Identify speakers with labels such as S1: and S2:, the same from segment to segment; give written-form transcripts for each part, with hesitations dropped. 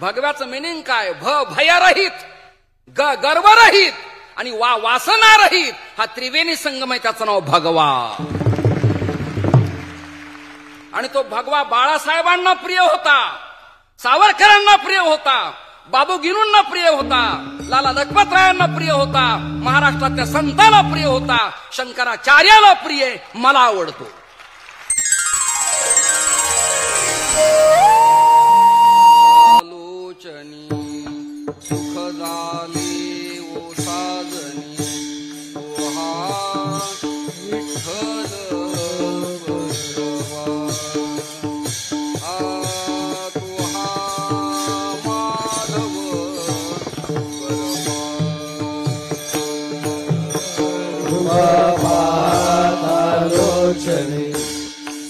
S1: भगव्याचं meaning काय? भयरहित, गर्वरहित आणि वासनारहित हा त्रिवेणी संगम आहे, त्याचं नाव भगवा. आणि तो भगवा बाळासाहेबांना प्रिय होता, सावरकरांना प्रिय होता, बाबू गिरूंना प्रिय होता, लाला लजपतरायांना प्रिय होता, महाराष्ट्रातल्या संतांना प्रिय होता, शंकराचार्याला प्रिय, मला आवडतो. आलोचनी सुख झाले ओ साजनी, ओहा विठ्ठल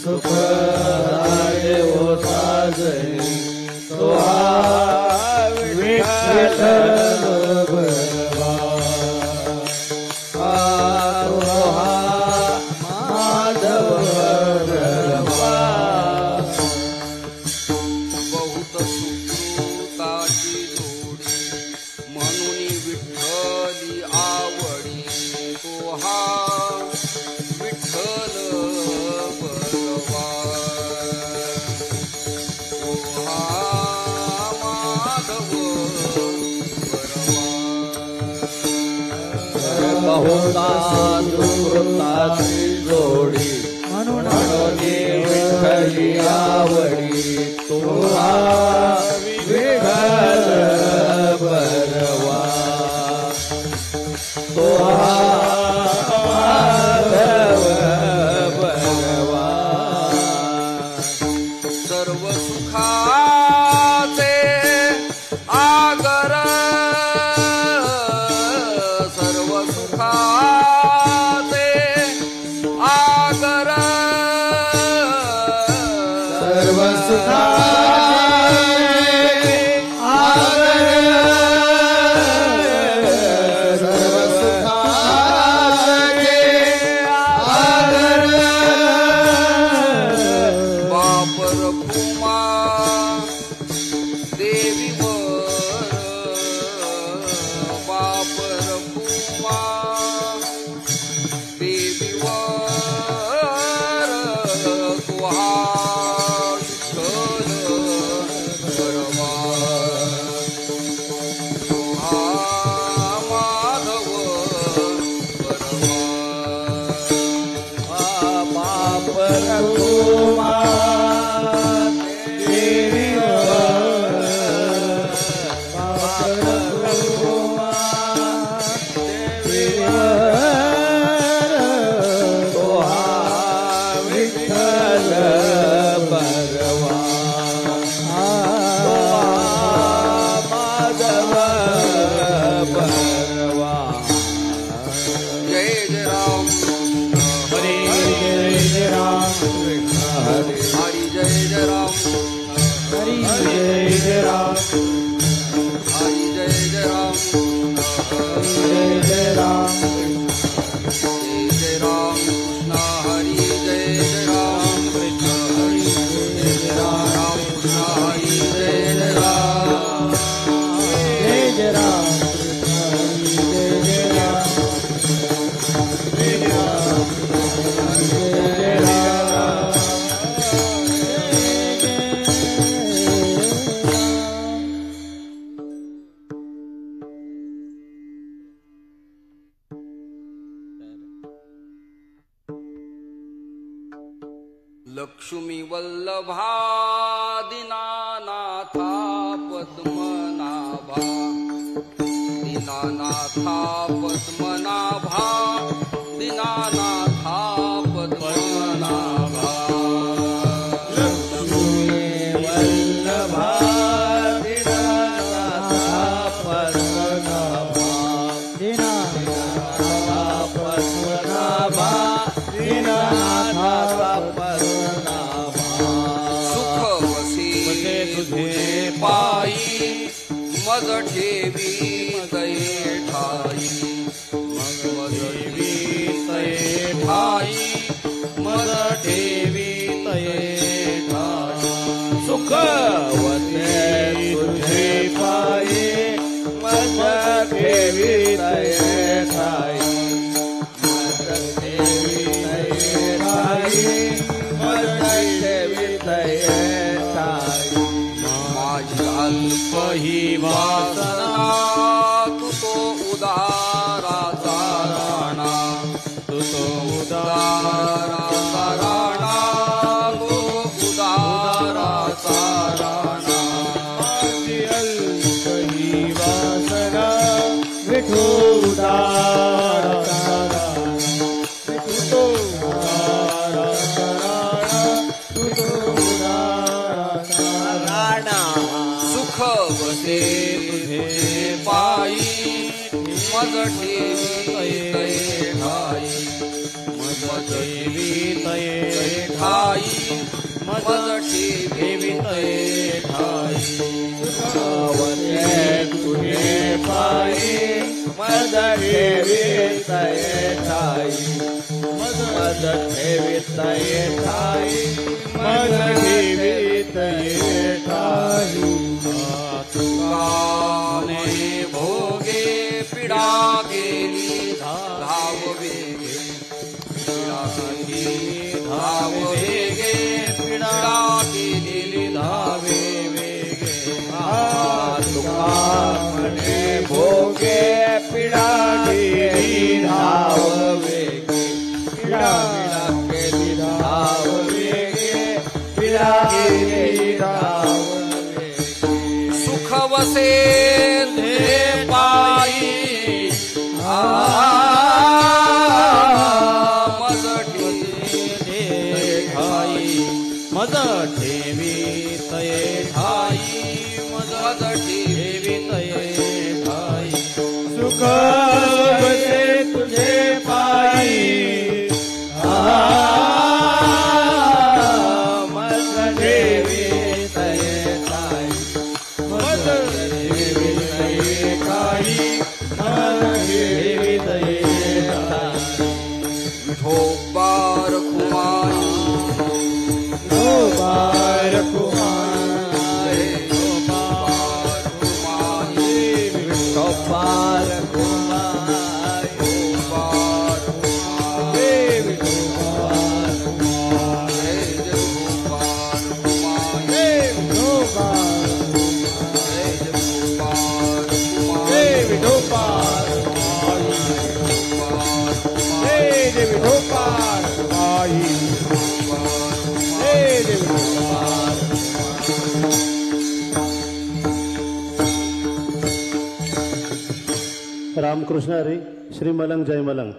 S2: सुख झाले ओ साजनी, सोहा विठ्ठल भरवा, सोहा माधव भरवा.
S1: बहुत सुकृताची जोडी म्हणून विठ्ठली आवडी, सोहा विठ्ठल बलवा, सोहा माधव बलवा.
S2: बहुता सुकृताची जोडी म्हणून विठ्ठली आवडी, सोहा विठ्ठल बलवा, सोहा
S1: सर्व सुखाचे आगर, सर्व सुखाचे आगर,
S2: सर्व सुखाचे आगर, सर्व सुखाचे आगर.
S1: बापर भूमा देवीवर, बापर भूमा देवीवर, सोहा विठ्ठल बलवा, सोहा माधव बलवा.
S2: बापर भूमा देवीवर, बापर भूमा देवीवर, सोहा विठ्ठल बलवा, सोहा माधव बलवा.
S1: जय जय राम
S2: हरी जय राम हरी,
S1: हरी जय जय राम,
S2: हरी जय जय राम,
S1: हरी जय जय राम,
S2: जय जय राम,
S1: जय जय राम कृष्ण हरी, जय जय राम कृष्ण हरी, जय जय राम कृष्ण हरी, जय जय राम,
S2: जय जय राम, जय जय राम, जय जय राम, जय जय राम.
S1: लक्ष्मी वल्लभा दीनानाथा पद्मनाभा, दीनानाथा पद्मनाभा, दीनानाथा पद्मनाभा.
S2: लक्ष्मी वल्लभा दीनानाथा पद्मनाभा, दीनानाथा पद्मनाभा, दीनानाथा पद्मनाभा.
S1: सुख वसे तुझे पायी, मज ठेवी तये ठाई, मज ठेवी तये ठाई, मज ठेवी तये ठाई.
S2: सुख वसे तुझे ठेवितये ठाई मज ठेवितये ठाई मज ठेवितये ठाई
S1: माझी अल्प ही वासना तू तो उदाराचा राणा तू तो उदाराचा राणा तू उदाराचा राणा
S2: माझी अल्प ही वासना विठू उदाराचा राणा विठू तो उदाराचा राणा तू तो उदाराचा राणा
S1: सुख वसे तुझे पायी मज ठेवितये ठाई मज ठेवितये ठाई मज ठेवितये ठाई
S2: सुखावते तुझे पायी मज ठेवितये ठाई मज ठेवितये ठाई मज ठेवितये ठाई
S1: तुकाने भोगे पीडा गेली धाव वेगे पीडा गेली धाव वेगे पीडा गेली धावे वेगे
S2: तुका म्हणे भोगे पीडा गेली धाव वेगे पीडा गेली धाव वेगे पीडा गेली धाव
S1: सुख वसे ते पायी मज ठेवितये ठाई
S2: मज ठेवितये
S1: ठाई मज ठेवितये ठाई
S2: सुख वसे तुझे पायी मज ठेवितये ठाई मज ठेवितये ठाई मज ठेवितये ठाई
S1: विठोबार खुमाई
S2: बार कुमार
S1: विठोबार खुमाई
S2: विठोबार कुमार
S1: विठोबार खुमाई
S2: विठोबार कुमार
S1: विठोबार खुमाई
S2: विठोबार विठोबार विठोबार
S3: रामकृष्ण हरी श्री मलंग जय मलंग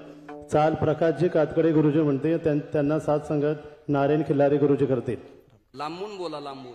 S3: चाल प्रकाशजी कातकडे गुरुजी म्हणते त्यांना साथ संगत नारायण खिल्लारी गुरुजी करतील.
S1: लांबून बोला लांबून.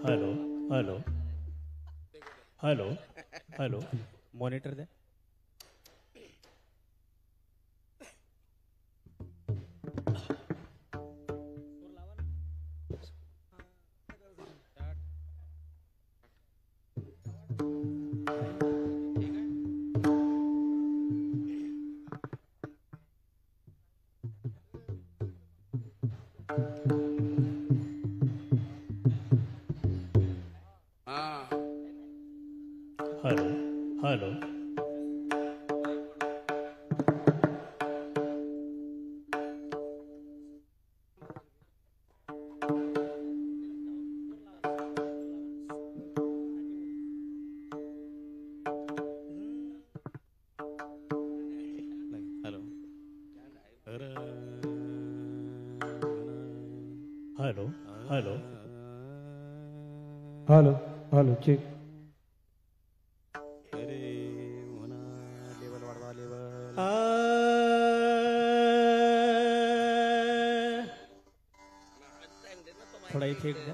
S4: Hello hello hello hello monitor द्या. Hello hello hello hello
S5: hello hello check.
S4: थोडा इफेक्ट द्या.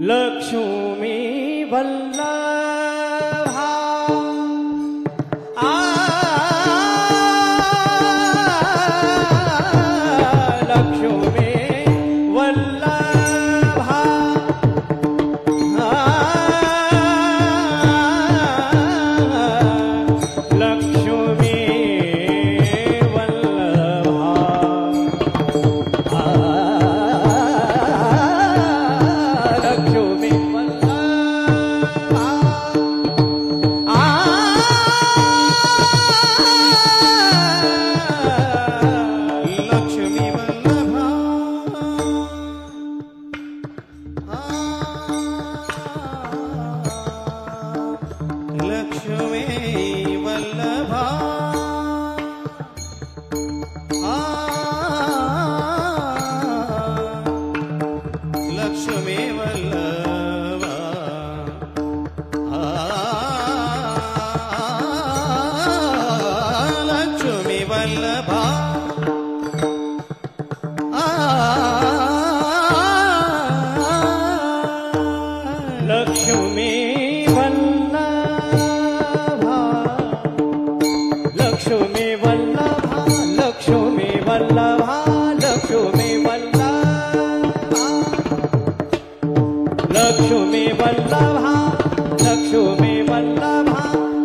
S2: लक्ष्मी वल्लभा लक्ष्मी वल्लभा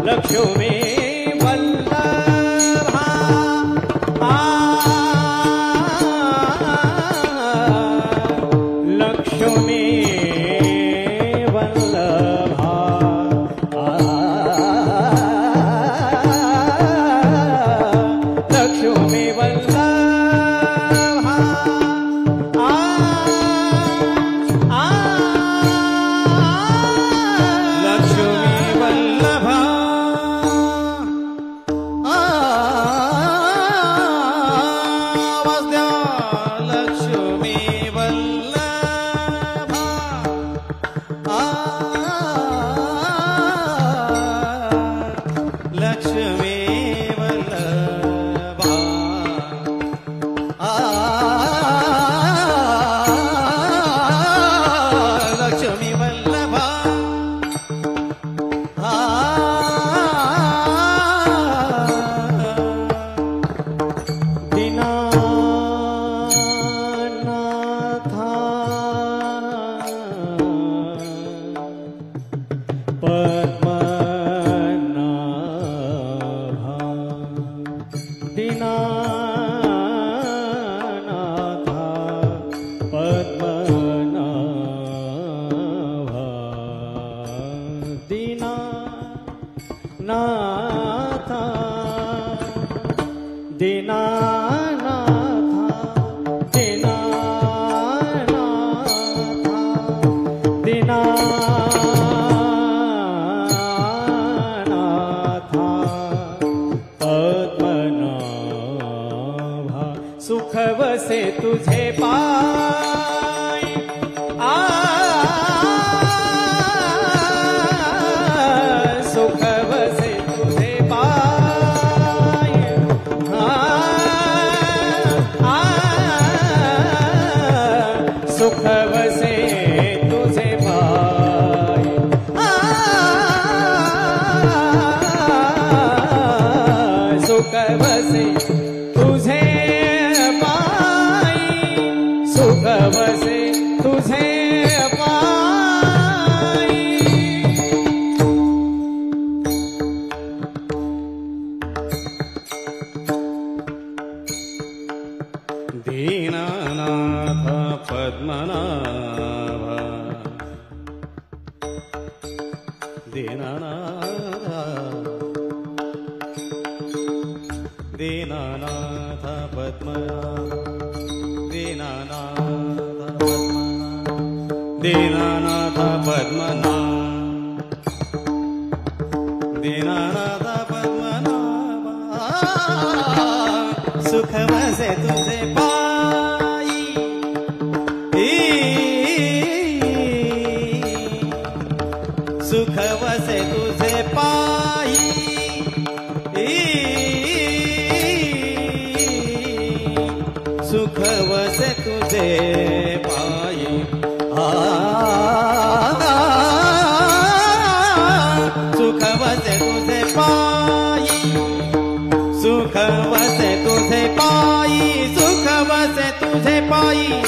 S2: लक्ष्मी दीनानाथ पद्मनाभ दीनानाथ पद्मनाभ दीनानाथ पद्मनाभ दीनानाथ पद्मनाभ सुख वसे तुझे पायी सुख वसे तुझे पायी सुख वसे तुझे पायी सुख वसे तुझे पायी सुख वसे तुझे पायी सुख वसे तुझे पायी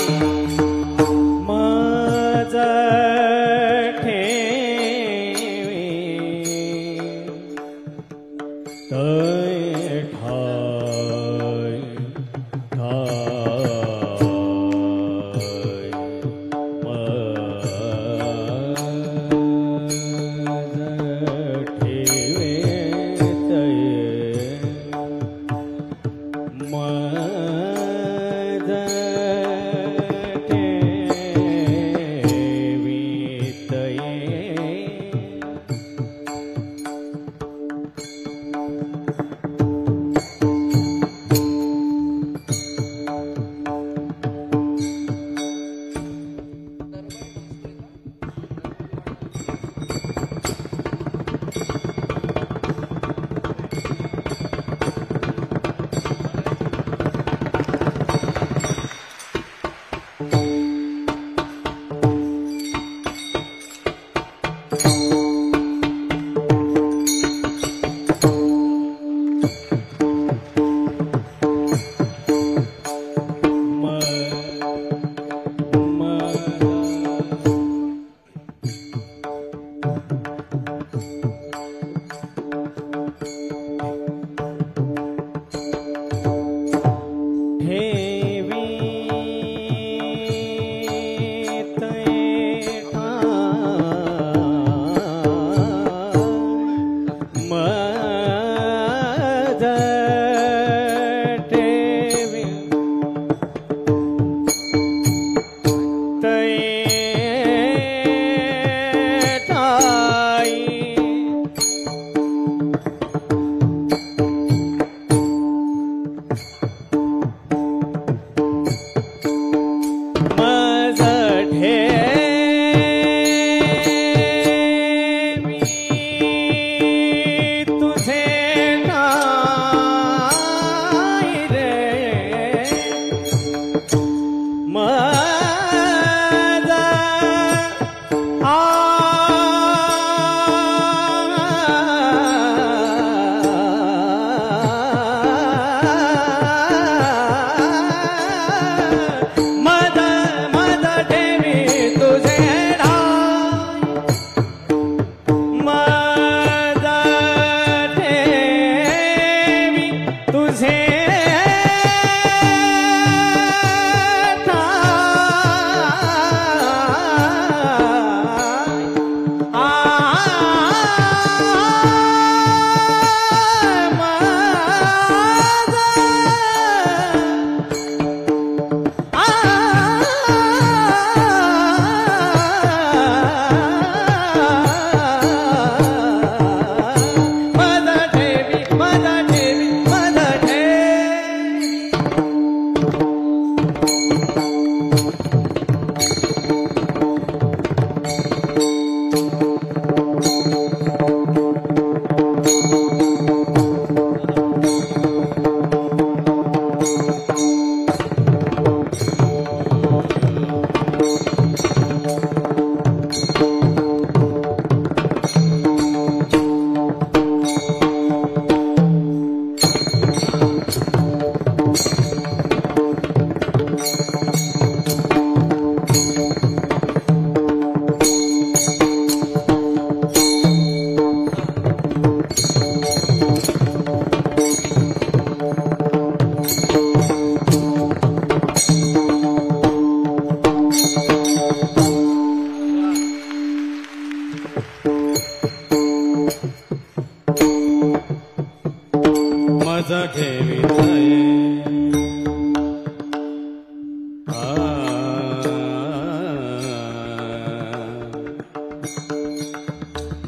S3: माझा
S2: ठेवी ठेवितये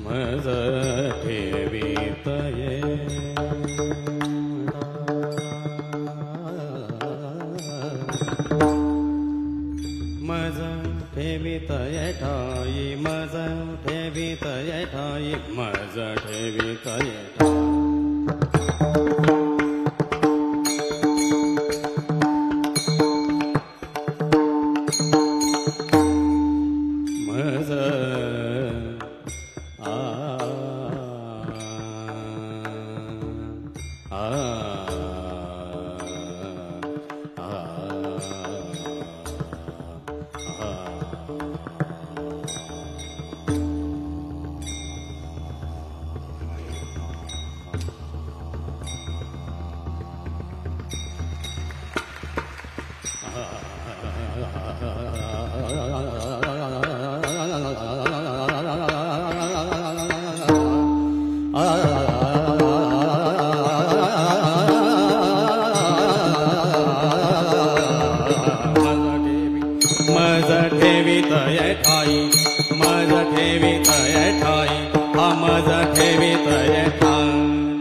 S2: मज ठेवितये मज ठेवितये ठाई मज ठेवितये ठाई मज ठेवितये मज मज ठेवितये ठाई मज ठेवितये ठाई मज ठेवितये ठाई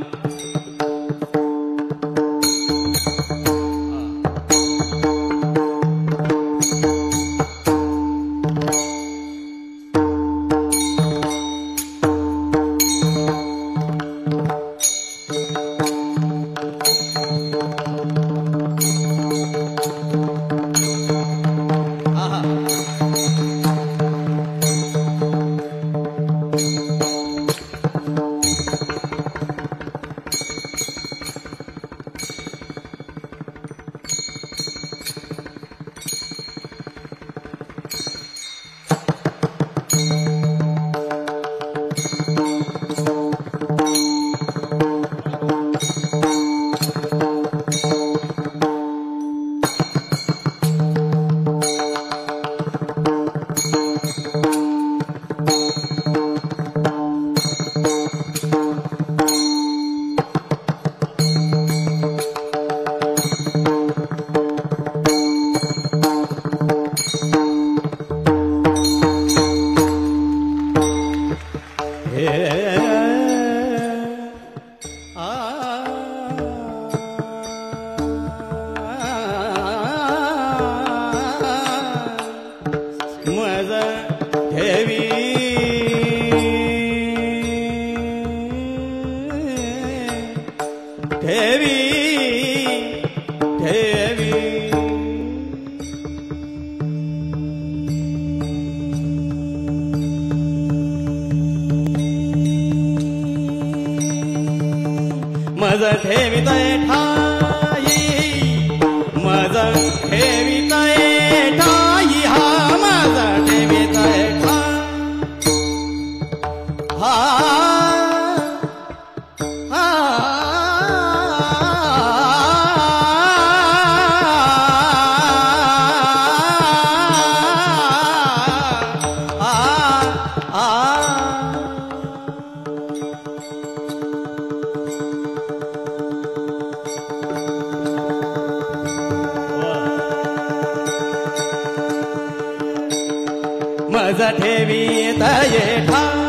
S2: मज ठेवितये ठाई मज ठेवितये ठाई मज ठेवितये मज ठेवितये ठाई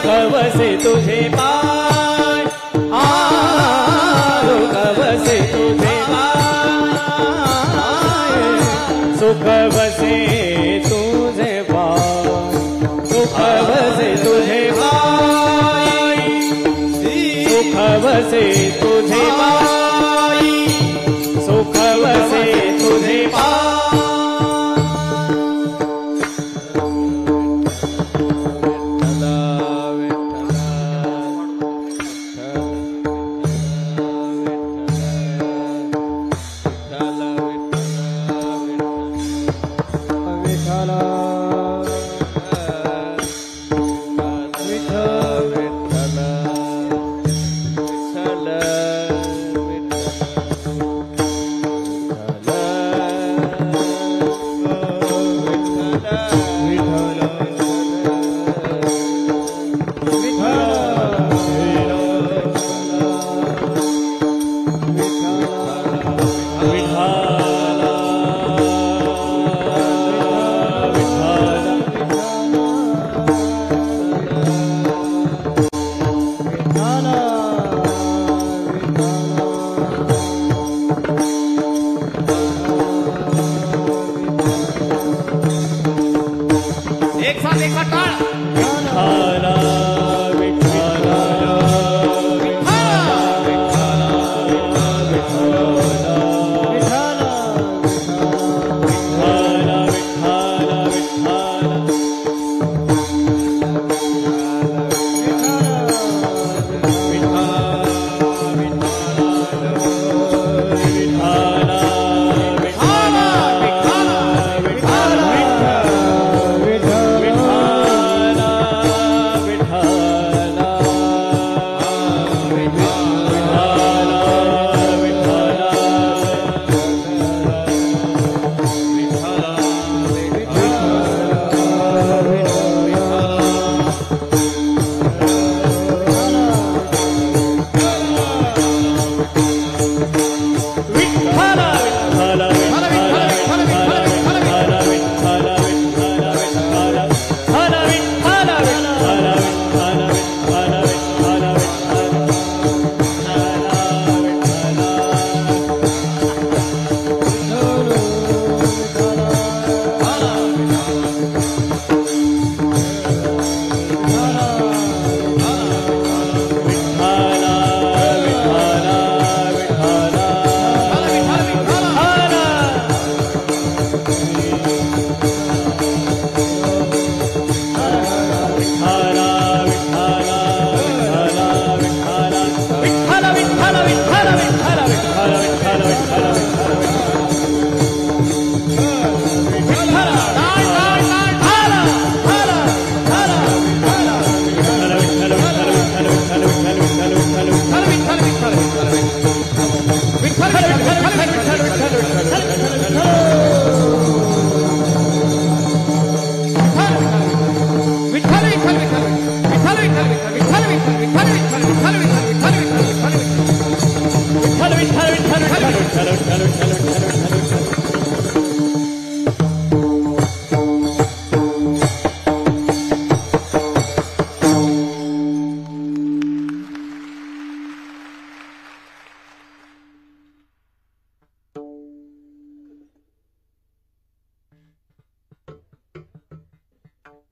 S2: सुख वसे तुझे पाय सुख वसे तुझे पाय सुख वसे तुझे पाय सुख वसे तुझे पाय सुख वसे तुझे पाय सुख वसे तुझे पाय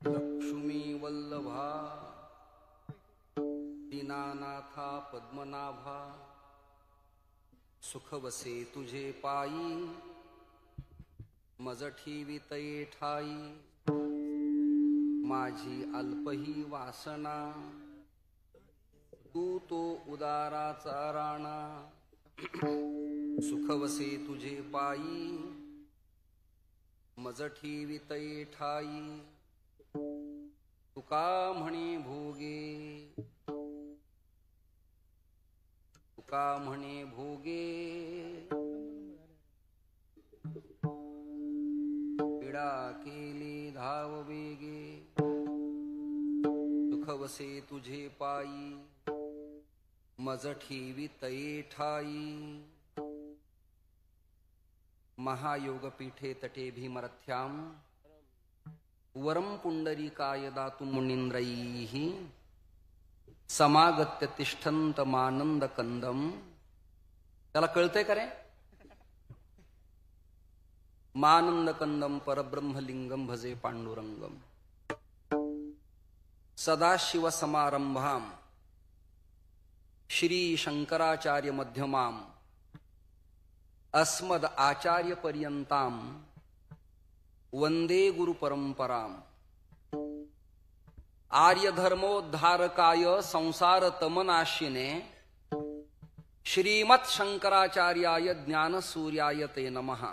S1: लक्ष्मी वल्लभा दीनानाथा पद्मनाभा सुख वसे तुझे पायी मज ठेवितये ठाई माझी अल्पही वासना तू तो उदाराचा राणा सुख वसे तुझे पायी मज ठेवितये ठाई तुका म्हणे भोगे तुका म्हणे भोगे पीडा केली धाव वेगे सुख वसे तुझे पायी मज ठेवितये ठाई महायोगपीठे तटे भीमरथ्याम वरम पुंडरीकाय दातु मुनींद्रैः समागत्य तिष्ठंत मानंद कंदम. त्याला कळतंय का रे? मानंद कंदम परब्रह्मलिंगम भजे पांडुरंगम. सदाशिव समारंभाम श्री शंकराचार्य मध्यमाम अस्मद आचार्य पर्यंताम वंदे गुरु परंपराम. आर्य धर्मोद्धारकाय संसार तमनाशिने श्रीमत् शंकराचार्याय ज्ञान सूर्याय ते नमः.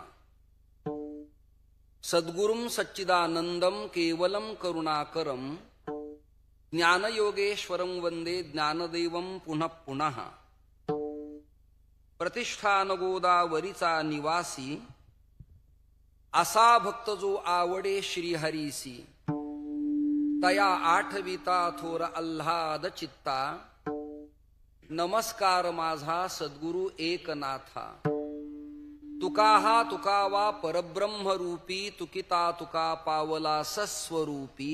S1: सद्गुरुं सच्चिदानंदम केवलम करुणाकरम ज्ञानयोगेश्वरं वंदे ज्ञानदेवं पुनः पुनः. प्रतिष्ठान गोदावरीचा निवासी असा भक्त जो आवडे श्रीहरीसी. तया आठविता थोर आल्हाद चित्ता नमस्कार माझा सद्गुरु एकनाथा. तुका हा तुकावा परब्रह्म रूपी तुकिता तुका पावला सस्वरूपी.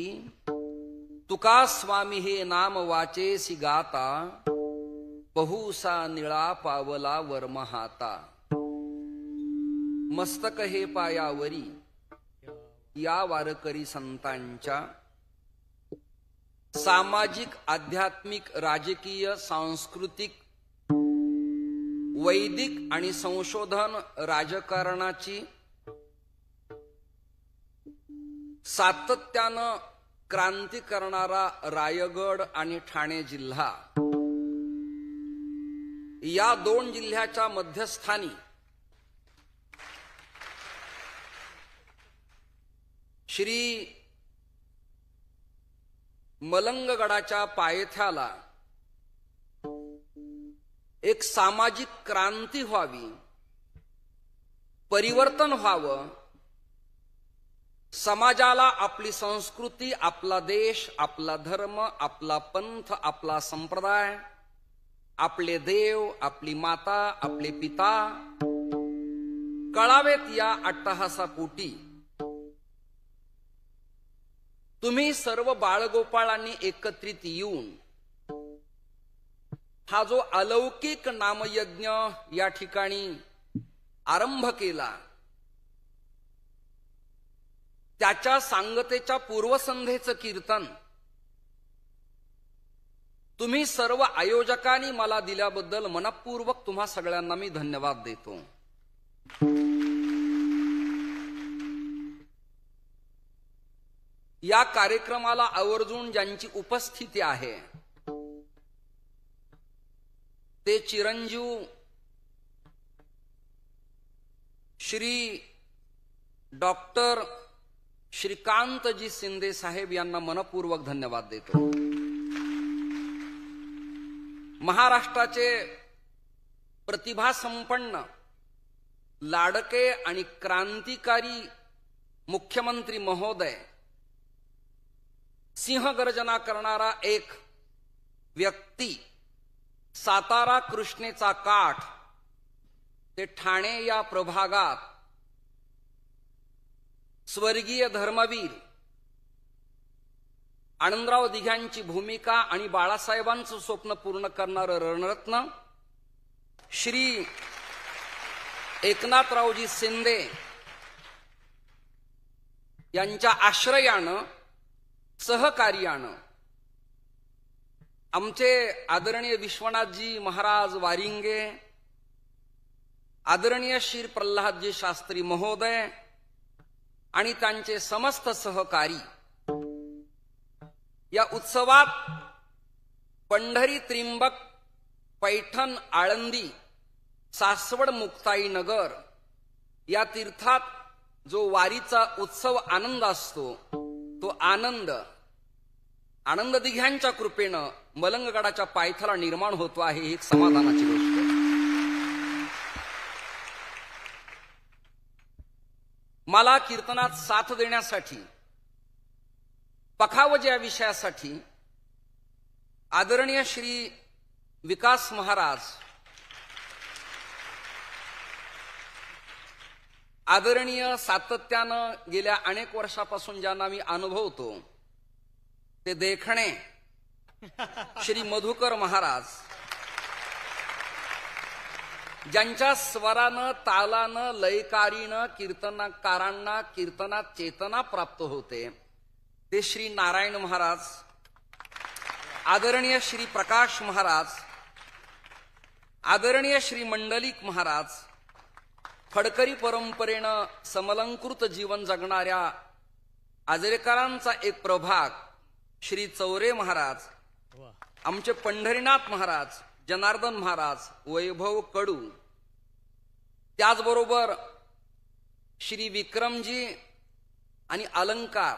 S1: तुका स्वामी हे नाम वाचेसी गाता बहुसा निळा पावला वर्महाता. मस्तक हे पायावरी या वारकरी संतांच्या सामाजिक आध्यात्मिक राजकीय सांस्कृतिक वैदिक आणि संशोधन राजकारणाची सातत्यानं क्रांती करणारा रायगड आणि ठाणे जिल्हा या दोन जिल्ह्याच्या मध्यस्थानी श्री मलंगगडाच्या पायथ्याला एक सामाजिक क्रांती व्हावी, परिवर्तन व्हावं, समाजाला आपली संस्कृती, आपला देश, आपला धर्म, आपला पंथ, आपला संप्रदाय, आपले देव, आपली माता, आपले पिता कळावेत. या अट्टहासापोटी तुम्ही सर्व बाळगोपाळांनी एकत्रित येऊन हा जो अलौकिक नामयज्ञ या ठिकाणी आरंभ केला, त्याच्या सांगतेच्या पूर्वसंध्येचं कीर्तन तुम्ही सर्व आयोजकांनी मला दिल्याबद्दल मनपूर्वक तुम्हा सगळ्यांना मी धन्यवाद देतो. या कार्यक्रमाला आवर्जून ज्यांची उपस्थिती आहे ते चिरंजीव श्री डॉक्टर श्रीकांतजी शिंदे साहेब यांना मनपूर्वक धन्यवाद देतो. महाराष्ट्राचे प्रतिभासंपन्न लाडके आणि क्रांतिकारी मुख्यमंत्री महोदय, सिंहगर्जना करणारा एक व्यक्ती, सातारा कृष्णेचा काठ ते ठाणे या प्रभागात स्वर्गीय धर्मवीर आनंदराव दिघ्यांची भूमिका आणि बाळासाहेबांचं स्वप्न पूर्ण करणारं रणरत्न श्री एकनाथरावजी शिंदे यांच्या आश्रयानं, सहकार्यानं आमचे आदरणीय विश्वनाथजी महाराज वारिंगे, आदरणीय श्री प्रल्हादजी शास्त्री महोदय आणि त्यांचे समस्त सहकारी या उत्सवात पंढरी, त्रिंबक, पैठण, आळंदी, सासवड, मुक्ताई नगर या तीर्थात जो वारीचा उत्सव आनंद असतो, तो आनंद दिघ्यांच्या कृपेनं मलंगगडाच्या पायथ्याला निर्माण होतो आहे. ही एक समाधानाची गोष्ट. मला कीर्तनात साथ देण्यासाठी, पखावज या विषयासाठी आदरणीय श्री विकास महाराज, आदरणीय सातत्यानं गेल्या अनेक वर्षापासून ज्यांना मी अनुभवतो ते देखणे श्री मधुकर महाराज, ज्यांच्या स्वरानं तालानं लयकारीनं कीर्तनकारांना कीर्तनात चेतना प्राप्त होते, ते श्री नारायण महाराज, आदरणीय श्री प्रकाश महाराज, आदरणीय श्री मंडलिक महाराज, फडकरी परंपरेनं समलंकृत जीवन जगणाऱ्या आजरेकरांचा एक प्रभाग श्री चौरे महाराज, आमचे पंढरीनाथ महाराज, जनार्दन महाराज, वैभव कडू, त्याचबरोबर श्री विक्रमजी आणि अलंकार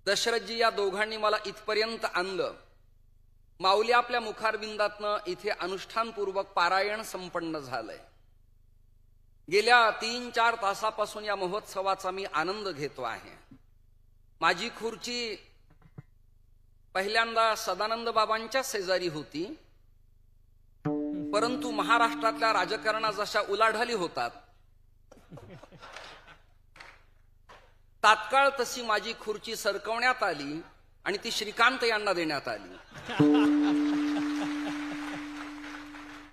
S1: दशरथजी, या दोघांनी मला इथपर्यंत आणलं. माऊली आपल्या मुखारबिंदातनं इथे अनुष्ठानपूर्वक पारायण संपन्न झालंय. गेल्या 3-4 तासापासून या महोत्सवाचा मी आनंद घेतो आहे. माझी खुर्ची पहिल्यांदा सदानंद बाबांच्या शेजारी होती, परंतु महाराष्ट्रातल्या राजकारणात जशा उलाढाली होतात, तात्काळ तशी माझी खुर्ची सरकवण्यात आली आणि ती श्रीकांत यांना देण्यात आली.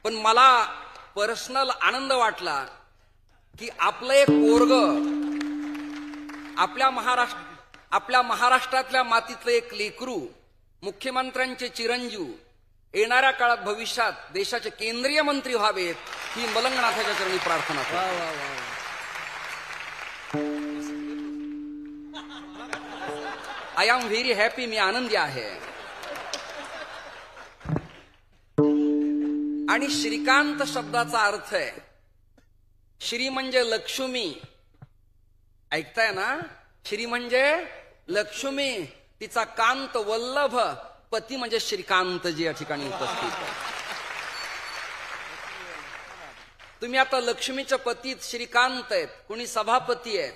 S1: पण मला पर्सनल आनंद वाटला की आपलं एक पोरग, आपल्या महाराष्ट्रातल्या मातीतलं एक लेकरू, मुख्यमंत्र्यांचे चिरंजीव, येणाऱ्या काळात भविष्यात देशाचे केंद्रीय मंत्री व्हावेत, ही मलंगनाथाच्या चरणी प्रार्थना करतो. आय एम व्हेरी हॅपी, मी आनंदी आहे. आणि श्रीकांत शब्दाचा अर्थ आहे, श्री म्हणजे लक्ष्मी, ऐकताय ना? श्री म्हणजे लक्ष्मी, तिचा कांत वल्लभ, पती म्हणजे श्रीकांतजी या ठिकाणी उपस्थित आहे. तुम्ही आता लक्ष्मीच्या पतीत श्रीकांत आहेत, कुणी सभापती आहेत,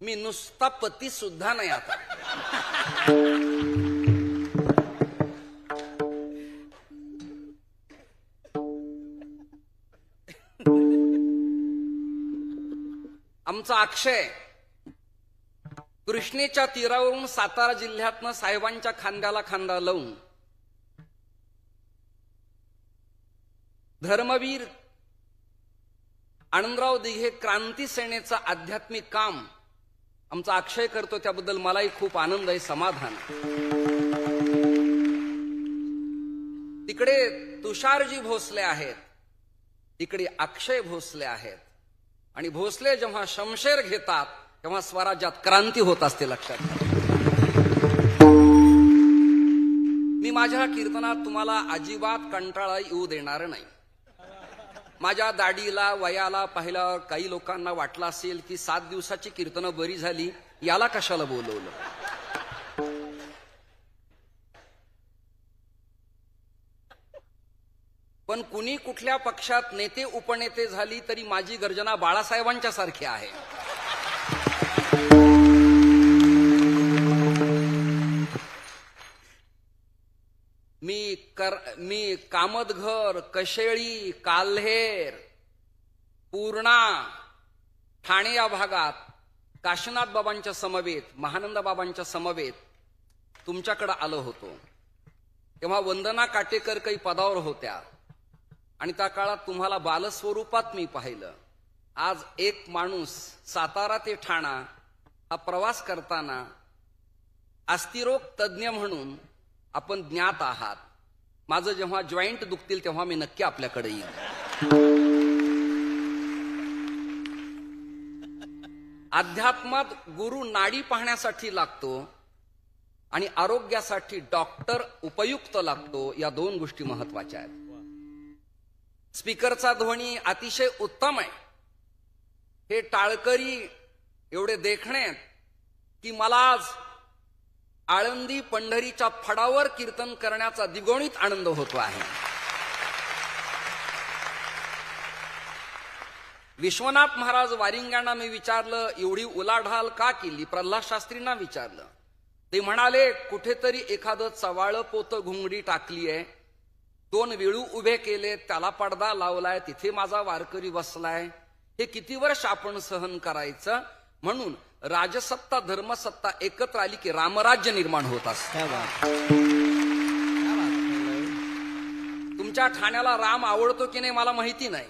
S1: मी नुसता पती सुद्धा नाही आता. आमचा अक्षय कृष्णेच्या तीरावरून सातारा जिल्ह्यातनं साहेबांच्या खांद्याला खांदा लावून धर्मवीर आनंदराव दिघे क्रांती सेनेचं आध्यात्मिक काम आमचा अक्षय करतो, त्याबद्दल मलाही खूप आनंद आहे, समाधान. तिकडे तुषारजी भोसले आहेत, तिकडे अक्षय भोसले आहेत. आणि भोसले जेव्हा शमशेर घेतात तेव्हा स्वराज्यात क्रांती होत असते, लक्षात घ्या. मी माझ्या कीर्तनात तुम्हाला अजिबात कंटाळा येऊ देणार नाही. माझ्या दाढीला वयाला पाहिल्यावर काही लोकांना वाटलं असेल की 7 दिवसाची कीर्तनं बरी झाली, याला कशाला बोलवलं. पण कुणी कुठल्या पक्षात नेते उपनेते झाली तरी माझी गर्जना बाळासाहेबांच्या सारखी आहे. मी कामतघर, कशेळी, काल्हेर, पूर्णा, ठाणे या भागात काशीनाथ बाबांच्या समवेत, महानंद बाबांच्या समवेत तुमच्याकडे आलो होतो. तेव्हा वंदना काटेकर काही पदावर होत्या आणि त्या काळात तुम्हाला बालस्वरूपात मी पाहिलं. आज एक माणूस सातारा ते ठाणा हा प्रवास करताना अस्थिरोग तज्ज्ञ म्हणून आपण ज्ञात आहात. माझं जेव्हा जॉईंट दुखतील तेव्हा मी नक्की आपल्याकडे येईल. अध्यात्मात गुरु नाडी पाहण्यासाठी लागतो आणि आरोग्यासाठी डॉक्टर उपयुक्त लागतो, या 2 गोष्टी महत्वाच्या आहेत. स्पीकरचा ध्वनी अतिशय उत्तम आहे, हे टाळकरी एवढे देखणे की मला आज आळंदी पंढरीच्या फडावर कीर्तन करण्याचा द्विगुणित आनंद होतो आहे. विश्वनाथ महाराज वारिंग्यांना मी विचारलं, एवढी उलाढाल का केली? प्रल्हाद शास्त्रींना विचारलं. ते म्हणाले, कुठेतरी एखादं चवाळ पोत घुंगडी टाकली आहे, 2 वेळू उभे केले, त्याला पडदा लावलाय, तिथे माझा वारकरी बसलाय, हे किती वर्ष आपण सहन करायचं? म्हणून राजसत्ता धर्मसत्ता एकत्र आली की रामराज्य निर्माण होत असतं. तुमच्या ठाण्याला राम आवडतो की नाही मला माहिती नाही.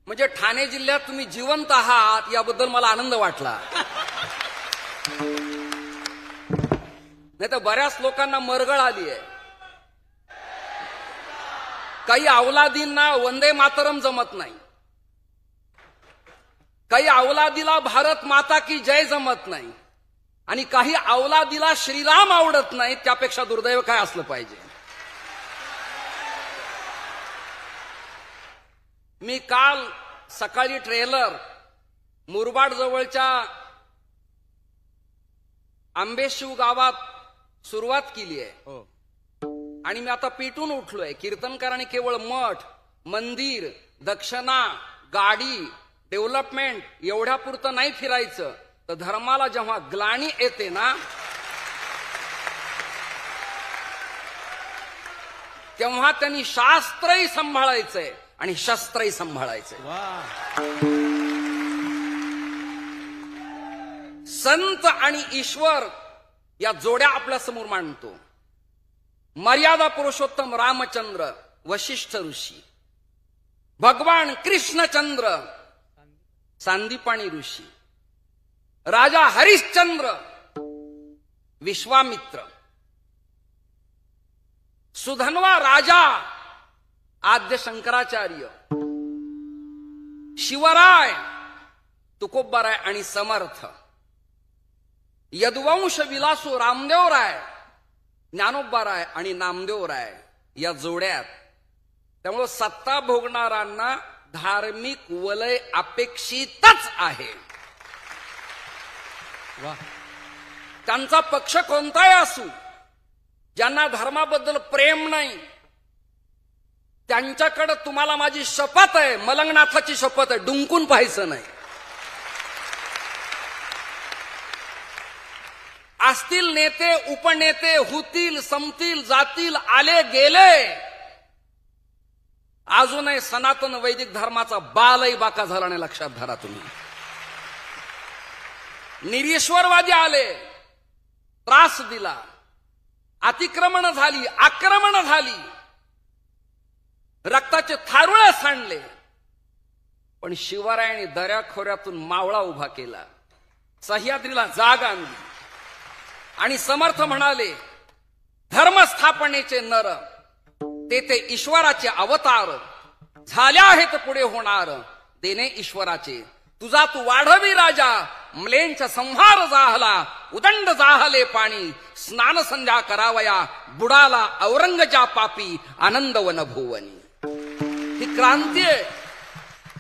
S1: म्हणजे ठाणे जिल्ह्यात तुम्ही जिवंत आहात याबद्दल मला आनंद वाटला. नाही तर बऱ्याच लोकांना मरगळ आली आहे. काही अवलादींना वंदे मातरम जमत नाही, काही अवलादीला भारत माता की जय जमत नाही, आणि काही अवलादीला श्रीराम आवडत नाही. त्यापेक्षा दुर्दैव काय असलं पाहिजे. मी काल सकाळी ट्रेलर मुरबाड जवळच्या आंबेशिव गावात सुरुवात केली आहे. आणि मी आता पेटून उठलोय. कीर्तनकारांनी केवळ मठ, मंदिर, दक्षिणा, गाडी, डेव्हलपमेंट एवढ्या पुरतं नाही फिरायचं, तर धर्माला जेव्हा ग्लानी येते ना तेव्हा त्यांनी शास्त्रही सांभाळायचंय आणि शस्त्रही सांभाळायचंय. संत आणि ईश्वर या जोड्या आपल्या समोर मांडतो. मर्यादा पुरुषोत्तम रामचंद्र, वशिष्ठ ऋषी, भगवान कृष्णचंद्र, सांदीपाणी ऋषी, राजा हरिश्चंद्र, विश्वामित्र, सुधन्वा राजा आद्य शंकराचार्य, शिवराय, तुकोबाराय आणि समर्थ, यदुवंश विलासू रामदेवराय, ज्ञानोबाराय आणि नामदेवराय या जोड्यात. त्यामुळे सत्ता भोगणाऱ्यांना धार्मिक वलय अपेक्षितच आहे. त्यांचा पक्ष कोणताही असू, ज्यांना धर्माबद्दल प्रेम नाही त्यांच्याकडे तुम्हाला माझी शपथ आहे, मलंगनाथाची शपथ आहे, डुंकून पाहायचं नाही. असतील नेते, उपनेते, होतील, संपतील, जातील, आले गेले, अजूनही सनातन वैदिक धर्माचा बालही बाका झाला नाही. लक्षात धरा तुम्ही. निरीश्वरवादी आले, त्रास दिला, अतिक्रमण झाली, आक्रमण झाली, रक्ताचे थारुळे सांडले, पण शिवरायांनी दऱ्याखोऱ्यातून मावळा उभा केला, सह्याद्रीला जाग आणली आणि समर्थ म्हणाले, धर्मस्थापनेचे नर ते ईश्वराचे अवतार झाले आहेत पुढे होणार, देणे ईश्वराचे. तुझा तू वाढवी राजा, म्लेंचा संहार जाहला, उदंड जाहले पाणी, स्नान संध्या करावया, बुडाला औरंगजा पापी, आनंद वन भुवनी. ही क्रांती आहे.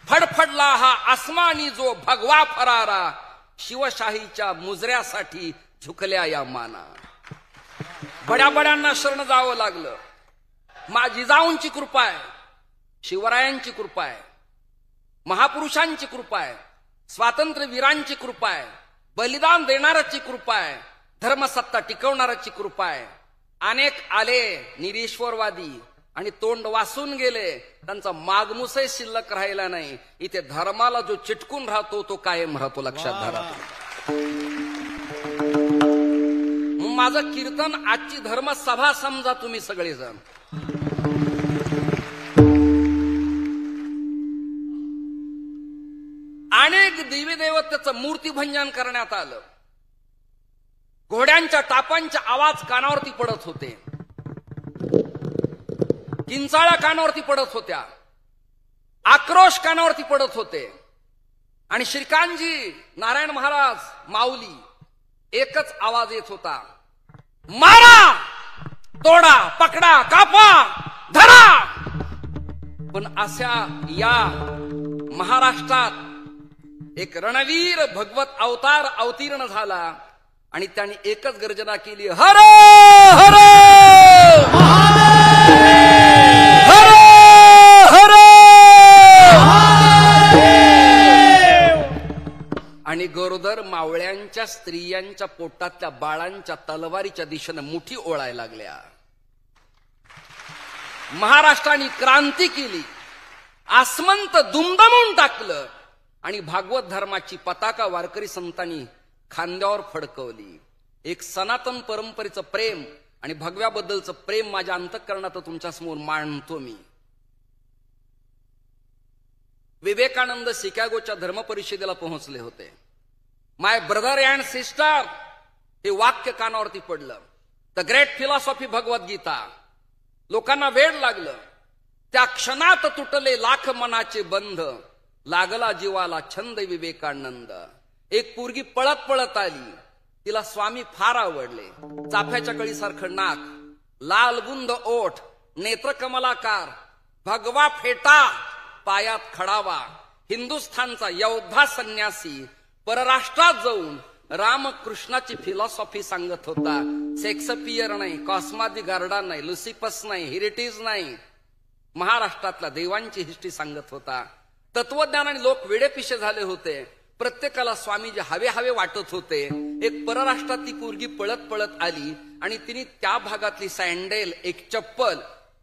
S1: फडफडला हा आसमानी जो भगवा फरारा, शिवशाहीच्या मुजऱ्यासाठी झुकल्या या माना. बड्या बड्यांना शरण जावं लागलं. माझी जाऊंची कृपा आहे, शिवरायांची कृपा आहे, महापुरुषांची कृपा आहे, स्वातंत्र्यवीरांची कृपा आहे, बलिदान देणाऱ्याची कृपा आहे, धर्मसत्ता टिकवणाऱ्याची कृपा आहे. अनेक आले निरीश्वरवादी आणि तोंड वासून गेले, त्यांचा मागमुसही शिल्लक राहिला नाही. इथे धर्माला जो चिटकून राहतो तो कायम राहतो. लक्षात धरा. माझं कीर्तन आजची धर्मसभा समजा तुम्ही सगळेजण. अनेक देवी देवतेचं मूर्तीभंजन करण्यात आलं. घोड्यांच्या टापांचे आवाज कानावरती पडत होते, किंचाळ्या कानावरती पडत होत्या, आक्रोश कानावरती पडत होते. आणि श्रीकांतजी, नारायण महाराज, माऊली, एकच आवाज येत होता, मारा, तोडा, पकडा, कापा, धरा. पण अशा या महाराष्ट्रात एक रणवीर भगवत अवतार अवतीर्ण झाला आणि त्यांनी एकच गर्जना केली, हर हर हर हर. आणि गरोदर मावळ्यांच्या, स्त्रियांच्या पोटातल्या बाळांच्या तलवारीच्या दिशेने मुठी ओळायला लागल्या. महाराष्ट्राने क्रांती केली, आसमंत दुमदमून टाकलं. आणि भागवत धर्माची पताका वारकरी संतांनी खांद्यावर फडकवली. एक सनातन परंपरेचं प्रेम आणि भगव्याबद्दलचं प्रेम माझ्या अंतःकरणात तुमच्या समोर मांडतो मी. विवेकानंद शिकागोच्या धर्म परिषदेला पोहोचले होते. माय ब्रदर अँड सिस्टर हे वाक्य कानावरती पडलं. The great philosophy Bhagavad Gita. लोकांना वेड लागलं. त्या क्षणात तुटले लाख मनाचे बंध, लागला जीवाला छंद विवेकानंद. एक पोरगी पळत पळत आली. तिला स्वामी फार आवडले. चाफ्याच्या कळीसारखं नाक, लाल बुंद ओठ, नेत्र कमलाकार, भगवा फेटा, पायात खडावा. हिंदुस्थानचा योद्धा संन्यासी परराष्ट्रात जाऊन रामकृष्णाची फिलॉसॉफी सांगत होता. शेक्सपियर नाही, कॉस्मा दी गार्डा नाही, लुसिफस नाही, हेरिटेज नाही, महाराष्ट्रातल्या देवांची हिस्ट्री सांगत होता. तत्वज्ञानाने लोक वेडेपिशे झाले होते. प्रत्येकाला स्वामीजी हवे हवे वाटत होते. एक परराष्ट्रातली पोरगी पळत पळत आली आणि तिने त्या भागातली सँडेल, एक चप्पल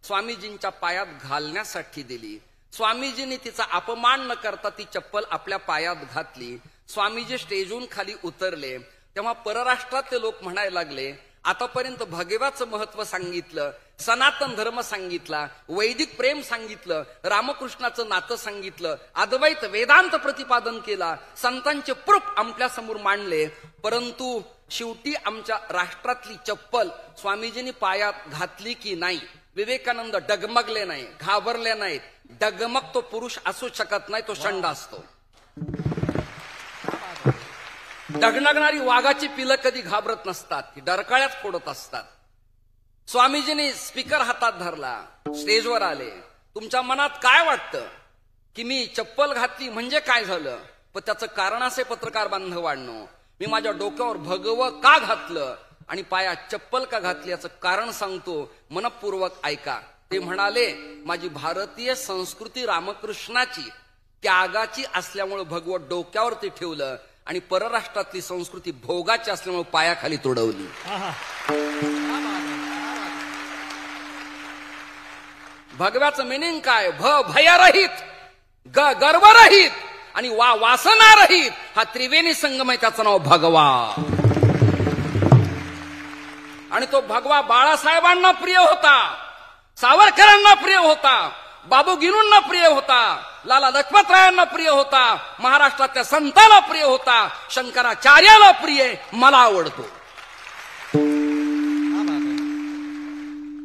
S1: स्वामीजींच्या पायात घालण्यासाठी दिली. स्वामीजींनी तिचा अपमान न करता ती चप्पल आपल्या पायात घातली. स्वामीजी स्टेजहून खाली उतरले तेव्हा परराष्ट्रातले लोक म्हणायला लागले, आतापर्यंत भगव्याचं महत्व सांगितलं, सनातन धर्म सांगितला, वैदिक प्रेम सांगितलं, रामकृष्णाचं नातं सांगितलं, अद्वैत वेदांत प्रतिपादन केला, संतांचे प्रूफ आपल्या समोर मांडले, परंतु शेवटी आमच्या राष्ट्रातली चप्पल स्वामीजींनी पायात घातली की नाही. विवेकानंद डगमगले नाही, घाबरले नाहीत. डगमग तो पुरुष असू शकत नाही, तो षंड असतो. डगडगणारी वाघाची पिलं कधी घाबरत नसतात, ती डरकाळ्यात फोडत असतात. स्वामीजींनी स्पीकर हातात धरला, स्टेजवर आले. तुमच्या मनात काय वाटतं की मी चप्पल घातली म्हणजे काय झालं? पण त्याचं कारण असे पत्रकार बांधवांनो, मी माझ्या डोक्यावर भगवं का घातलं आणि पायात चप्पल का घातली याचं कारण सांगतो, मनपूर्वक ऐका. ते म्हणाले, माझी भारतीय संस्कृती रामकृष्णाची त्यागाची असल्यामुळे भगवत डोक्यावरती ठेवलं आणि परराष्ट्रातली संस्कृती भोगाची असल्यामुळे पायाखाली तोडवली. भगव्याचं मिनिंग काय? भयरहित, गर्वरहित आणि वासनारहित हा त्रिवेणी संगम आहे, त्याचं नाव भगवा. आणि तो भगवा बाळासाहेबांना प्रिय होता, सावरकरांना प्रिय होता, बाबू गिनूंना प्रिय होता, लाला लजपतरायांना प्रिय होता, महाराष्ट्रातल्या संतांना प्रिय होता, शंकराचार्याला प्रिय, मला आवडतो.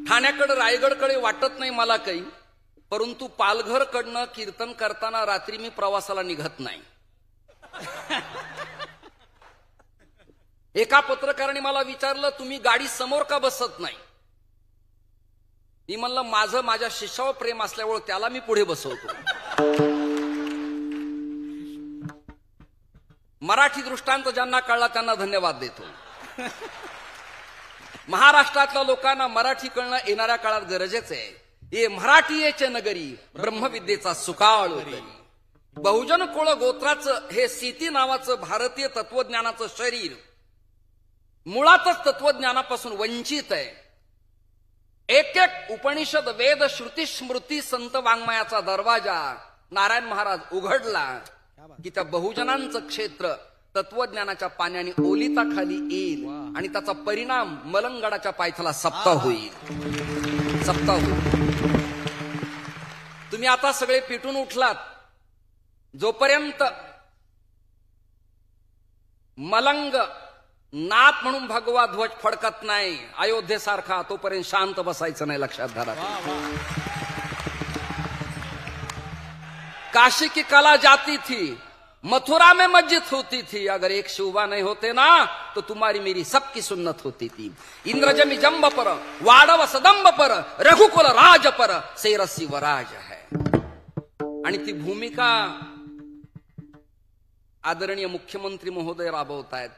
S1: ठाण्याकडे रायगडकडे वाटत नाही मला काही, परंतु पालघरकडनं कीर्तन करताना रात्री मी प्रवासाला निघत नाही. एका पत्रकाराने मला विचारलं, तुम्ही गाडी समोर का बसत नाही? मी म्हणलं, माझं माझ्या शिष्यावर प्रेम असल्यामुळे त्याला मी पुढे बसवतो. मराठी दृष्टांत ज्यांना कळला त्यांना धन्यवाद देतो. महाराष्ट्रातल्या लोकांना मराठी कळणं येणाऱ्या काळात गरजेचं आहे. हे मराठीचे नगरी ब्रह्मविद्येचा सुकाळ होतरी. बहुजन कोळ गोत्राचं हे सीती नावाचं भारतीय तत्वज्ञानाचं शरीर मुळातच तत्वज्ञानापासून वंचित आहे. एक एक उपनिषद, वेद, श्रुती, स्मृती, संत वाङ्मयाचा दरवाजा नारायण महाराज उघडला की त्या बहुजनांचं क्षेत्र तत्वज्ञानाच्या पाण्याने ओलिता खाली येईल आणि त्याचा परिणाम मलंगडाच्या पायथ्याला सप्ताह होईल. सप्ताह होईल. तुम्ही आता सगळे पेटून उठलात. जोपर्यंत मलंग नाथ म्हणून भगवा ध्वज फडकत नाही अयोध्येसारखा, तोपर्यंत शांत बसायचं नाही. लक्षात धरा. काशी की कला जाती थी, मथुरा में मस्जिद होती थी, अगर एक शिवबा नहीं होते ना तो तुम्हारी मेरी सबकी सुन्नत होती थी. इंद्रजमी जंब पर, वाड़व सदंब पर, रघुकुल राज पर, सेरसी वराज है. आणि ती भूमिका आदरणीय मुख्यमंत्री महोदय राबवतायत.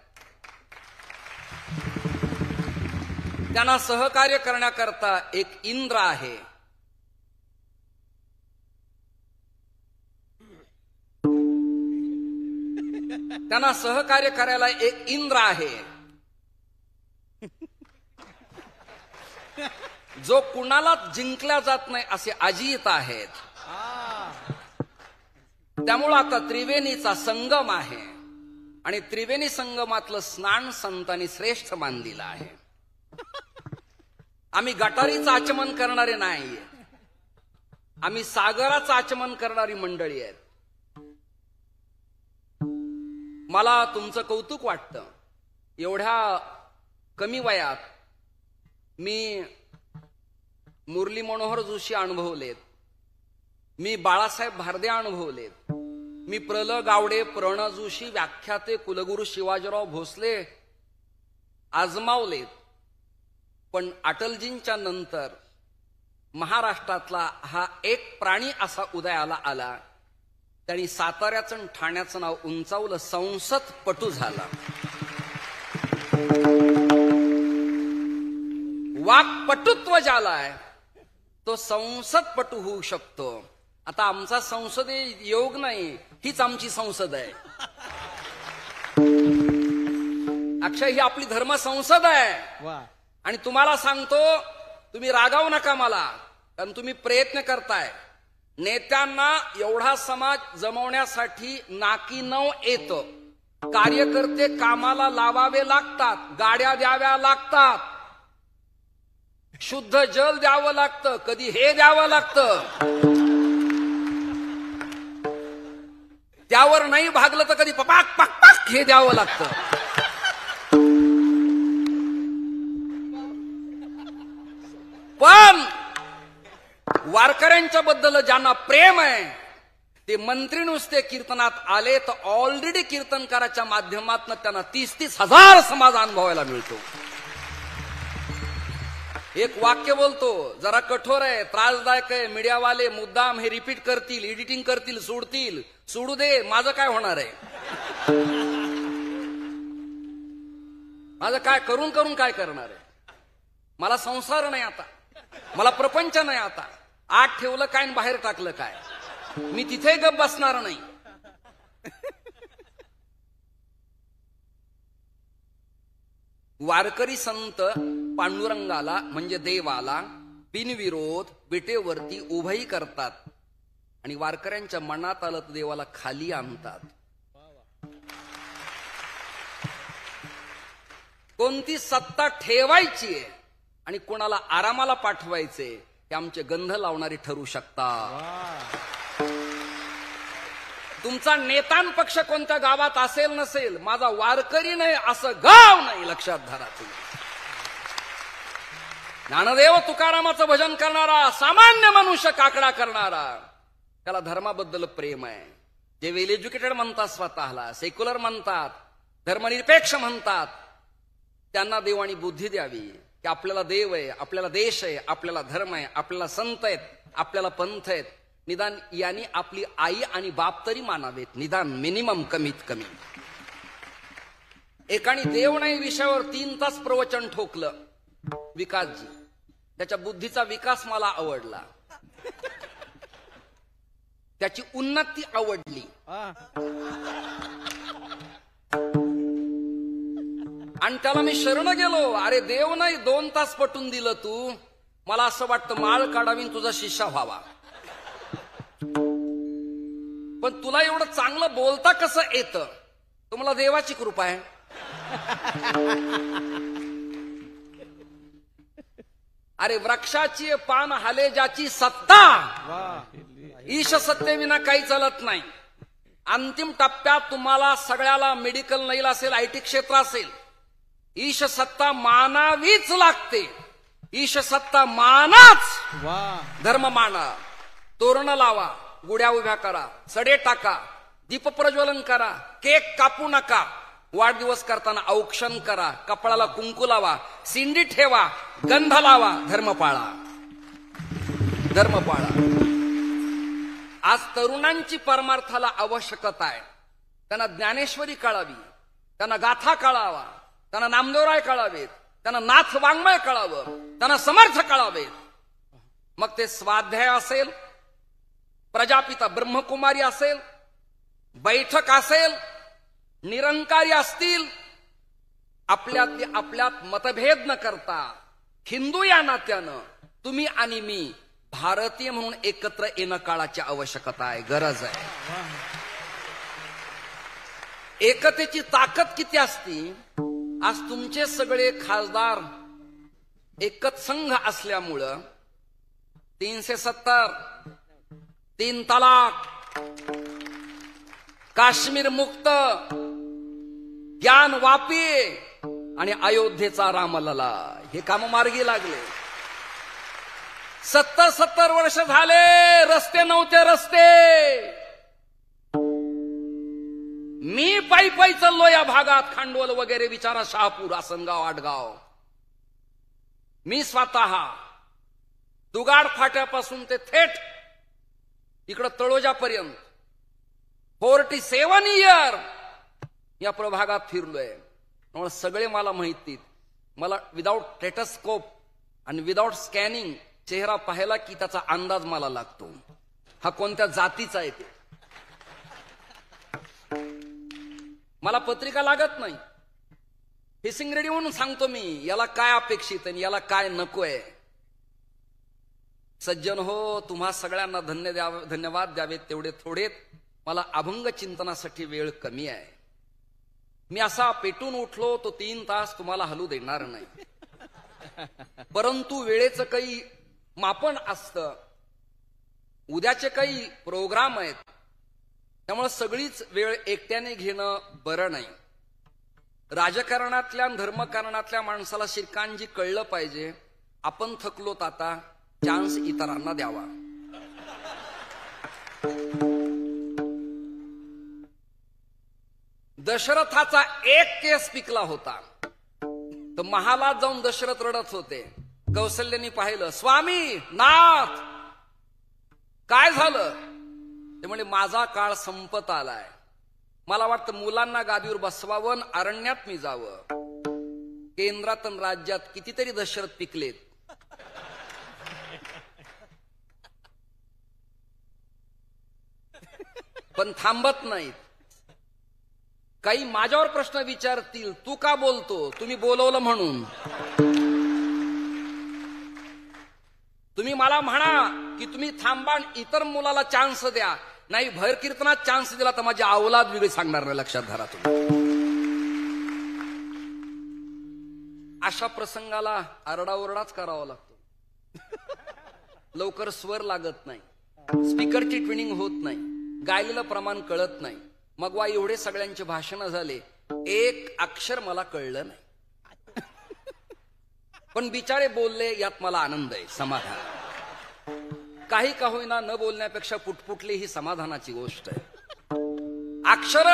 S1: त्यांना सहकार्य करण्याकरता एक इंद्र आहे. त्यांना सहकार्य करायला एक इंद्र आहे जो कुणाला जिंकला जात नाही असे अजित आहेत. त्यामुळं आता त्रिवेणीचा संगम आहे आणि त्रिवेणी संगमातलं स्नान संतांनी श्रेष्ठ मानलेलं आहे. आम्ही गटारीचं आचमन करणारे नाही, आम्ही सागराचं आचमन करणारी मंडळी आहेत. मला तुमचं कौतुक वाटतं. एवढ्या कमी वयात मी मुरली मनोहर जोशी अनुभवलेत, मी बाळासाहेब भारदे अनुभवलेत, मी प्रल गावडे, प्रण जोशी, व्याख्याते कुलगुरू शिवाजीराव भोसले आजमावलेत. पण अटलजींच्या नंतर महाराष्ट्रातला हा एक प्राणी असा उदयाला आला, त्यांनी साताऱ्याचं आणि ठाण्याचं नाव उंचावलं, संसदपटू झाला. वाक्पटुत्व ज्याला आहे तो संसदपटू होऊ शकतो. आता आमचा संसदीय योग नाही, हीच आमची संसद आहे. अक्षय ही आपली धर्म संसद आहे. आणि तुम्हाला सांगतो, तुम्ही रागावू नका मला, कारण तुम्ही प्रयत्न करताय. नेत्यांना एवढा समाज जमवण्यासाठी नाकी नऊ येतं, कार्यकर्ते कामाला लावावे लागतात, गाड्या द्याव्या लागतात, शुद्ध जल द्यावं लागतं, कधी हे द्यावं लागतं. त्यावर नाही भागलं तर कधी पपाक पाक पाक हे द्यावं लागतं. पण वारकऱ्यांच्या बद्दल ज्यांना प्रेम आहे ते मंत्री नुसते कीर्तनात आले तर ऑलरेडी कीर्तनकाराच्या माध्यमातून त्यांना 30-30 हजार समाज अनुभवायला मिळतो. एक वाक्य बोलतो, जरा कठोर आहे, त्रासदायक आहे, मीडियावाले मुद्दाम हे रिपीट करतील, एडिटिंग करतील, सोडतील. सोडू दे, माझं काय होणार आहे? माझं काय करून करून काय करणार आहे? मला संसार नाही आता, मला प्रपंच नाही आता. आत ठेवलं काय आणि बाहेर टाकलं काय, मी तिथे गप बसणार नाही. वारकरी संत पांडुरंगाला म्हणजे देवाला बिनविरोध विटेवरती उभंही करतात आणि वारकऱ्यांच्या मनात आलं तर देवाला खाली आणतात. कोणती सत्ता ठेवायची आहे आणि कोणाला आरामाला पाठवायचे हे आमचे गंध लावणारे ठरू शकतात. तुमचा नेतान पक्ष कोणत्या गावात असेल नसेल, माझा वारकरी नाही असं गाव नाही, लक्षात धरा. तुम्ही ज्ञानदेव तुकारामाचं भजन करणारा सामान्य मनुष्य काकडा करणारा, त्याला धर्माबद्दल प्रेम आहे. जे वेल एज्युकेटेड म्हणतात, स्वतःला सेक्युलर म्हणतात, धर्मनिरपेक्ष म्हणतात, त्यांना देवानी बुद्धी द्यावी की आपल्याला देव आहे, आपल्याला देश आहे, आपल्याला धर्म आहे, आपल्याला संत आहेत, आपल्याला पंथ आहेत. निदान यांनी आपली आई आणि बाप तरी मानावेत, निदान मिनिमम कमीत कमी. एकाने देव नाही विषयावर 3 तास प्रवचन ठोकलं, विकासजी. त्याच्या बुद्धीचा विकास मला आवडला, त्याची उन्नती आवडली. आणि त्याला मी शरण गेलो, अरे देव नाही 2 तास पटून दिलं तू, मला असं वाटतं माळ काढावी तुझा शिष्य व्हावा. पण तुला एवढं चांगलं बोलता कसं येतं? तुम्हाला देवाची कृपा आहे. अरे वृक्षाची पान हाले ज्याची सत्ता, ईश सत्तेविना काही चालत नाही. अंतिम टप्प्यात तुम्हाला सगळ्याला मेडिकल नाही असेल, आयटी क्षेत्र असेल, ईश सत्ता मानावीच लागते. ईश सत्ता मानाच, धर्म माना. तोरण लावा, गुड्या उभ्या करा, सडे टाका, दीप प्रज्वलन करा, केक कापू नका, वाढदिवस करताना औक्षण करा, कपाळाला कुंकू लावा, सिंडी ठेवा, गंध लावा, धर्म पाळा, धर्म पाळा. आज तरुणांची परमार्थाला आवश्यकता आहे. त्यांना ज्ञानेश्वरी कळावी, त्यांना गाथा कळावा, त्यांना नामदेवराय कळावेत, त्यांना नाथ वाङ्मय कळावं, त्यांना समर्थ कळावेत. मग ते स्वाध्याय असेल, प्रजापिता ब्रह्मकुमारी असेल, बैठक असेल, निरंकारी असतील, आपल्यात मतभेद न करता हिंदू या नात्यानं तुम्ही आणि मी भारतीय म्हणून एकत्र येणं काळाची आवश्यकता आहे, गरज आहे. एकतेची ताकद किती असती. आज तुमचे सगळे खासदार एकच संघ असल्यामुळं 370, 3 तलाक, काश्मीर मुक्त, ज्ञान वापी आणि अयोध्येचा रामलला हे काम मार्गी लागले. 70 वर्ष झाले रस्ते नव्हते. रस्ते मी पायी पायी चाललो या भागात, खांडवल वगैरे, विचारा शहापूर, आसनगाव, आटगाव. मी स्वतः दुगाड फाट्यापासून ते थेट इकडं तळोजापर्यंत 47 इयर या प्रभागात फिरलोय. त्यामुळे सगळे मला माहिती. मला विदाऊट टेटस्कोप आणि विदाऊट स्कॅनिंग चेहरा पाहिला की त्याचा अंदाज मला लागतो, हा कोणत्या जातीचा आहे ते. मला पत्रिका लागत नाही. फिसिंग रेडी म्हणून सांगतो मी, याला काय अपेक्षित आहे, याला काय नकोय. सज्जन हो, तुम्हा सगळ्यांना धन्यवाद द्यावेत तेवढे थोडेत. मला अभंग चिंतनासाठी वेळ कमी आहे. मी असा पेटून उठलो तो 3 तास तुम्हाला हलू देणार नाही. परंतु वेळेचं काही मापन असतं. उद्याचे काही प्रोग्राम आहेत, त्यामुळे सगळीच वेळ एकट्याने घेणं बरं नाही. राजकारणातल्या धर्मकारणातल्या माणसाला शिरकांजी कळलं पाहिजे. आपण थकलोत, आता चान्स इतरांना द्यावा. दशरथाचा एक केस पिकला होता. तर महालात जाऊन दशरथ रडत होते. कौशल्याने पाहिलं, स्वामी नाथ काय झालं. ते म्हणजे माझा काळ संपत आलाय. मला वाटतं मुलांना गादीवर बसवावं, अरण्यात मी जावं. केंद्रात आणि राज्यात कितीतरी दशरथ पिकलेत. पण थांबत नाहीत. काही माझ्यावर प्रश्न विचारतील, तू का बोलतो. तुम्ही बोलवलं म्हणून. तुम्ही मला म्हणा की तुम्ही थांबा, इतर मुलाला चान्स द्या. नाही, भर कीर्तनात चान्स दिला तर माझी अवलाद वेगळी सांगणार नाही, लक्षात धरा तुम्ही. अशा प्रसंगाला आरडाओरडाच करावा लागतो. लवकर स्वर लागत नाही, स्पीकरची ट्विनिंग होत नाही, गायलेलं प्रमाण कळत नाही. मग वा एवढे सगळ्यांचे भाषण झाले, एक अक्षर मला कळलं नाही. पण बिचारे बोलले, यात मला आनंद आहे, समाधान. काही का होईना, न बोलण्यापेक्षा पुटपुटले ही समाधानाची गोष्ट आहे. अक्षर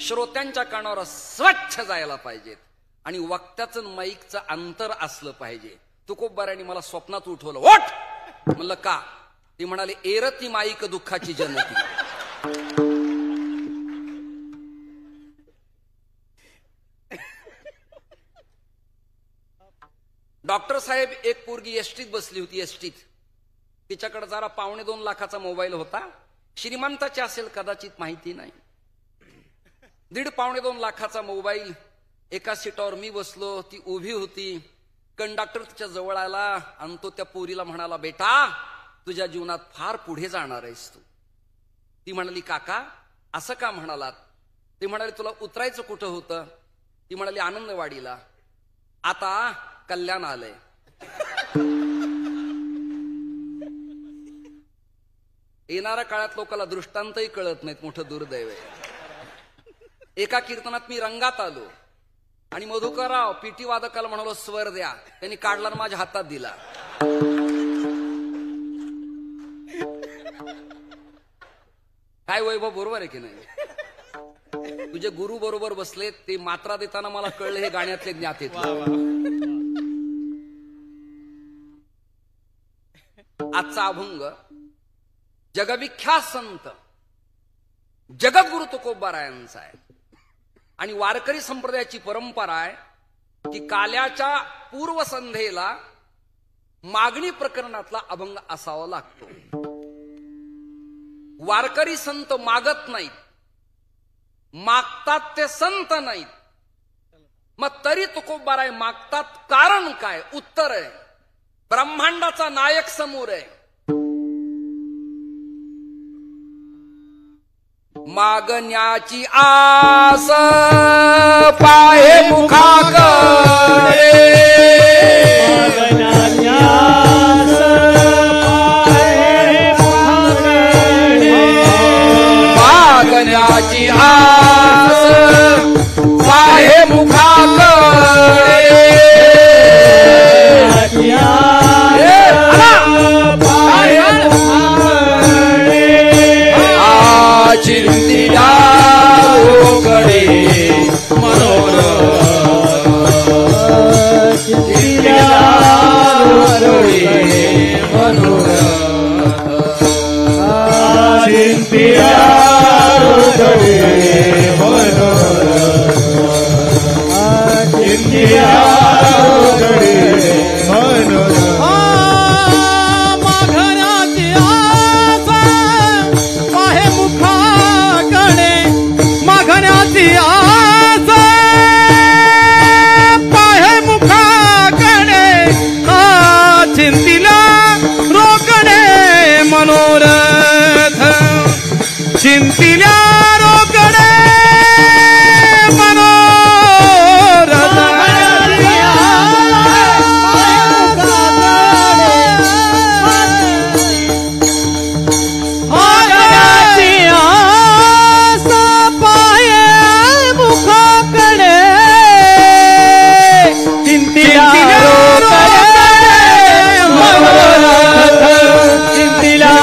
S1: श्रोत्यांच्या कानावर स्वच्छ जायला पाहिजेत आणि वक्त्याचं माईकचं अंतर असलं पाहिजे. तुकोबारांनी मला स्वप्नात उठवलं, ओठ म्हणलं का. ती म्हणाले, एरती माईक दुःखाची जनती. डॉक्टर साहेब, एक पोरगी एसटीत बसली होती. एसटीत तिच्याकडे जरा 2.25 लाखाचा मोबाईल होता. श्रीमंताची असेल कदाचित, माहिती नाही. 1.5-2 लाखाचा मोबाईल. एका सीटावर मी बसलो, ती उभी होती. कंडक्टर तिच्या जवळ आला आणि तो त्या पोरीला म्हणाला, बेटा तुझ्या जीवनात फार पुढे जाणार आहेस तू. ती म्हणाली, काका असं का म्हणालात. ती म्हणाली, तुला उतरायचं कुठं होतं. ती म्हणाली, आनंदवाडीला. आता कल्याण आलंय. येणाऱ्या काळात लोकांना दृष्टांतही कळत नाहीत, मोठं दुर्दैव आहे. एका कीर्तनात मी रंगात आलो आणि मधुकरराव पीटी वादकाला म्हणालो, स्वर द्या. त्यांनी काढला आणि माझ्या हातात दिला. काय वैभव, बरोबर आहे की नाही. तुझे गुरु बरोबर बसले, ते मात्रा देताना मला कळलं हे गाण्यातले ज्ञात येत. आजचा अभंग जगविख्यात संत जगद्गुरु तुकोबारायांचा आहे आणि वारकरी संप्रदायाची परंपरा आहे की काल्याच्या पूर्वसंध्येला मागणी प्रकरणातला अभंग असावा लागतो. वारकरी संत मागत नाहीत, मागतात ते संत नाहीत. मग तरी तुकोबाराय मागतात, कारण काय. उत्तर आहे, ब्रह्मांडाचा नायक समोर आहे. मागण्याची आस पाहे मुखाकडे, मागण्याची आस पाहे मुखाकडे, चिंतिया रोकडे मनोरथ, चिंतिया रोकडे मनोरथ, चिंतिया रोकडे मनोरथ, चिंतिया रोकडे मनोरथ.
S5: चिंतिल्या रोकडे मनोरथ, मागण्याची आस पाहे मुखाकडे, चिंतिल्या रोकडे मनोरथ, चिंतिल्या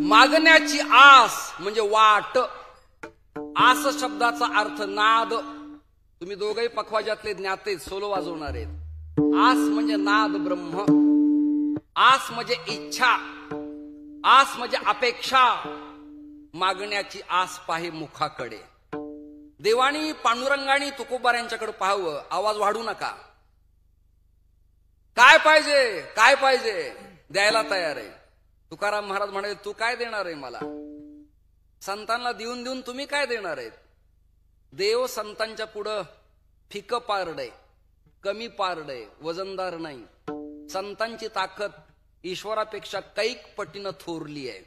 S1: मागण्याची आस म्हणजे वाट. आस शब्दाचा अर्थ नाद. तुम्ही दोघेही पखवाजातले ज्ञाते, सोलो वाजवणार आहेत. आस म्हणजे नाद ब्रह्म, आस म्हणजे इच्छा, आस म्हणजे अपेक्षा. मागण्याची आस पाहे मुखाकडे. देवानी पांडुरंगानी तुकोबार यांच्याकडे पाहावं. आवाज वाढू नका. काय पाहिजे, काय पाहिजे, द्यायला तयार आहे. तुकाराम महाराज म्हणाले, तू काय देणार आहे मला? संतांना देऊन देऊन तुम्ही काय देणार आहेत? देव संतांच्या पुढं फिकं पारडय, कमी पारडय, वजनदार नाही. संतांची ताकद ईश्वरापेक्षा कैक पटीनं थोरली आहे.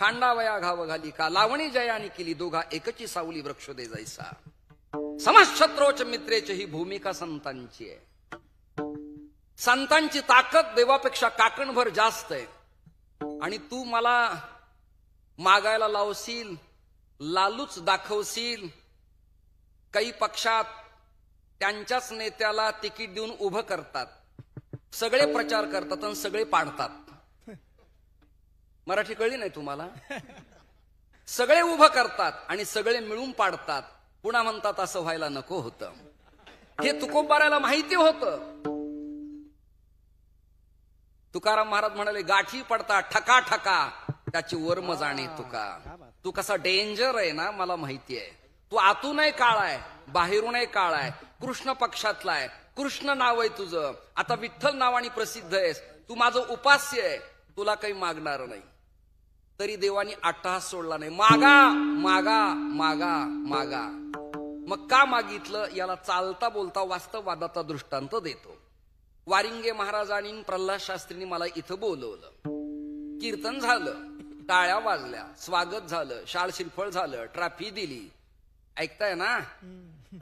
S1: खांडावया घाव घाली का, लावणी जयानी केली, दोघा एकची सावली वृक्ष दे जैसा. समशत्रोच मित्रेच ही भूमिका संतांची आहे. संतांची ताकद देवापेक्षा काकणभर जास्त आहे. आणि तू मला मागायला लावशील, लालूच दाखवशील. काही पक्षात त्यांच्याच नेत्याला तिकीट देऊन उभं करतात, सगळे प्रचार करतात आणि सगळे पाडतात. मराठी कळली नाही तुम्हाला? सगळे उभं करतात आणि सगळे मिळून पाडतात. पुन्हा म्हणतात असं व्हायला नको होतं. हे तुकोबाराला माहिती होतं. तुकाराम महाराज म्हणाले, गाठी पडता ठका ठका त्याची वर्म जाणे तुका. तू कसा डेंजर आहे ना मला माहिती आहे. तू आतूनही काळा आहे, बाहेरूनही काळा आहे. कृष्ण पक्षातला आहे, कृष्ण नाव आहे तुझं. आता विठ्ठल नावाने प्रसिद्ध आहेस. तू माझं उपास्य आहे, तुला काही मागणार नाही. तरी देवानी अट्टहास सोडला नाही. मागा मागा मागा मागा. मग का मागितलं याला चालता बोलता वास्तववादाचा दृष्टांत देतो. वारिंगे महाराजांनी प्रल्हाद शास्त्रींनी मला इथं बोलवलं. कीर्तन झालं, टाळ्या वाजल्या, स्वागत झालं, शाळ श्रीफळ झालं, ट्रॉफी दिली. ऐकताय ना?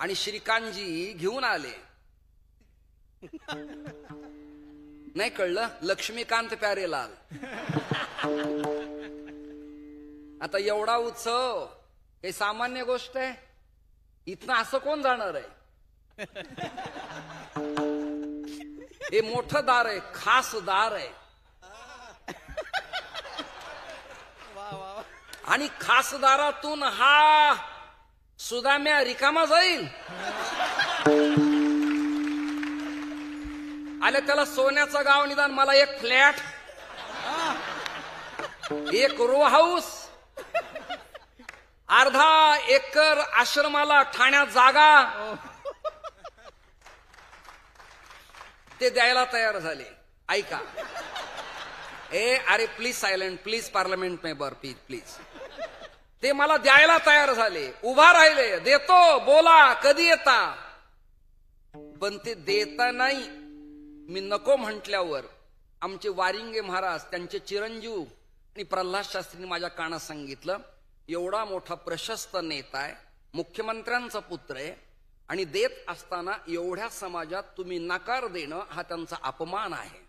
S1: आणि श्रीकांतजी घेऊन आले. नाही कळलं? लक्ष्मीकांत प्यारेलाल. आता एवढा उत्सव काही सामान्य गोष्ट आहे? इथनं असं कोण जाणार आहे? हे मोठं दार आहे, खास दार आहे. आणि खासदारातून हा सुदाम्या रिकामा जाईल. आले त्याला सोन्याचं गाव निदान, मला एक फ्लॅट, एक रो हाऊस, अर्धा एकर आश्रमाला ठाण्यात जागा, ते द्यायला तयार झाले. ऐका, अरे please silent, please parliament member, please please. ते मला द्यायला तयार झाले, उभा राहिले, देतो, बोला, कधी येता? पण ते देता नाही. मी नको म्हटल्यावर आमचे वारिंगे महाराज, त्यांचे चिरंजीव आणि प्रल्हाद शास्त्रींनी माझ्या कानात सांगितलं, एवढा मोठा प्रशस्त नेता आहे, मुख्यमंत्र्यांचा पुत्र आहे, आणि देत असताना एवढ्या समाजात तुम्ही नकार देणं हा त्यांचा अपमान आहे.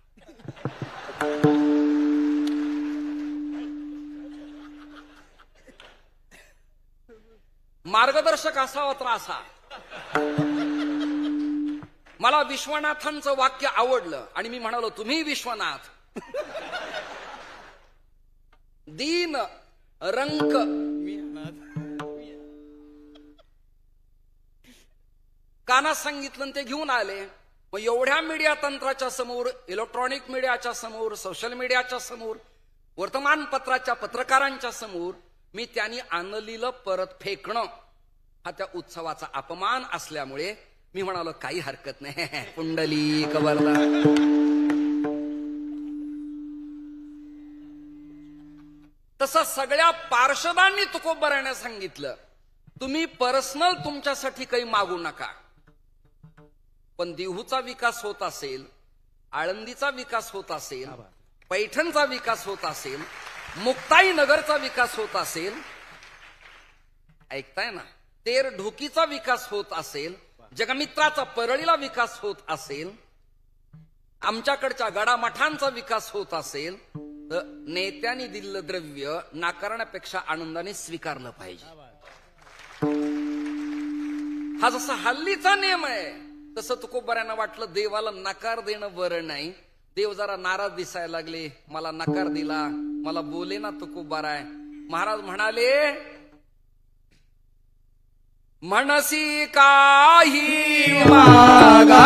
S1: मार्गदर्शक असावा तर असा. मला विश्वनाथांचं वाक्य आवडलं आणि मी म्हणालो, तुम्ही विश्वनाथ. दीन रंक कानात सांगितलं आणि ते घेऊन आले. मग एवढ्या मीडिया तंत्राच्या समोर, इलेक्ट्रॉनिक मीडियाच्या समोर, सोशल मीडियाच्या समोर, वर्तमानपत्राच्या पत्रकारांच्या समोर मी त्यांनी आणलेलं परत फेकणं हा त्या उत्सवाचा अपमान असल्यामुळे मी म्हणालो काही हरकत नाही, पुंडलिक वरदा. तसं सगळ्या पार्षदांनी तुकोबारायने सांगितलं, तुम्ही पर्सनल तुमच्यासाठी काही मागू नका, पण देहूचा विकास होत असेल, आळंदीचा विकास होत असेल, पैठणचा विकास होत असेल, मुक्ताई नगरचा विकास होत असेल, ऐकताय ना, तेर ढोकीचा विकास होत असेल, जगमित्राचा परळीला विकास होत असेल, आमच्याकडच्या गडामठांचा विकास होत असेल, तर नेत्यांनी दिलेलं द्रव्य नाकारण्यापेक्षा आनंदाने स्वीकारलं पाहिजे. हा जसा हल्लीचा नियम आहे, तसं तुकोबाऱ्यांना वाटलं देवाला नकार देणं बरं नाही. देव जरा नाराज दिसायला लागले, मला नकार दिला, मला बोले ना तुकोबाराय. महाराज म्हणाले, म्हणसी काही मागा,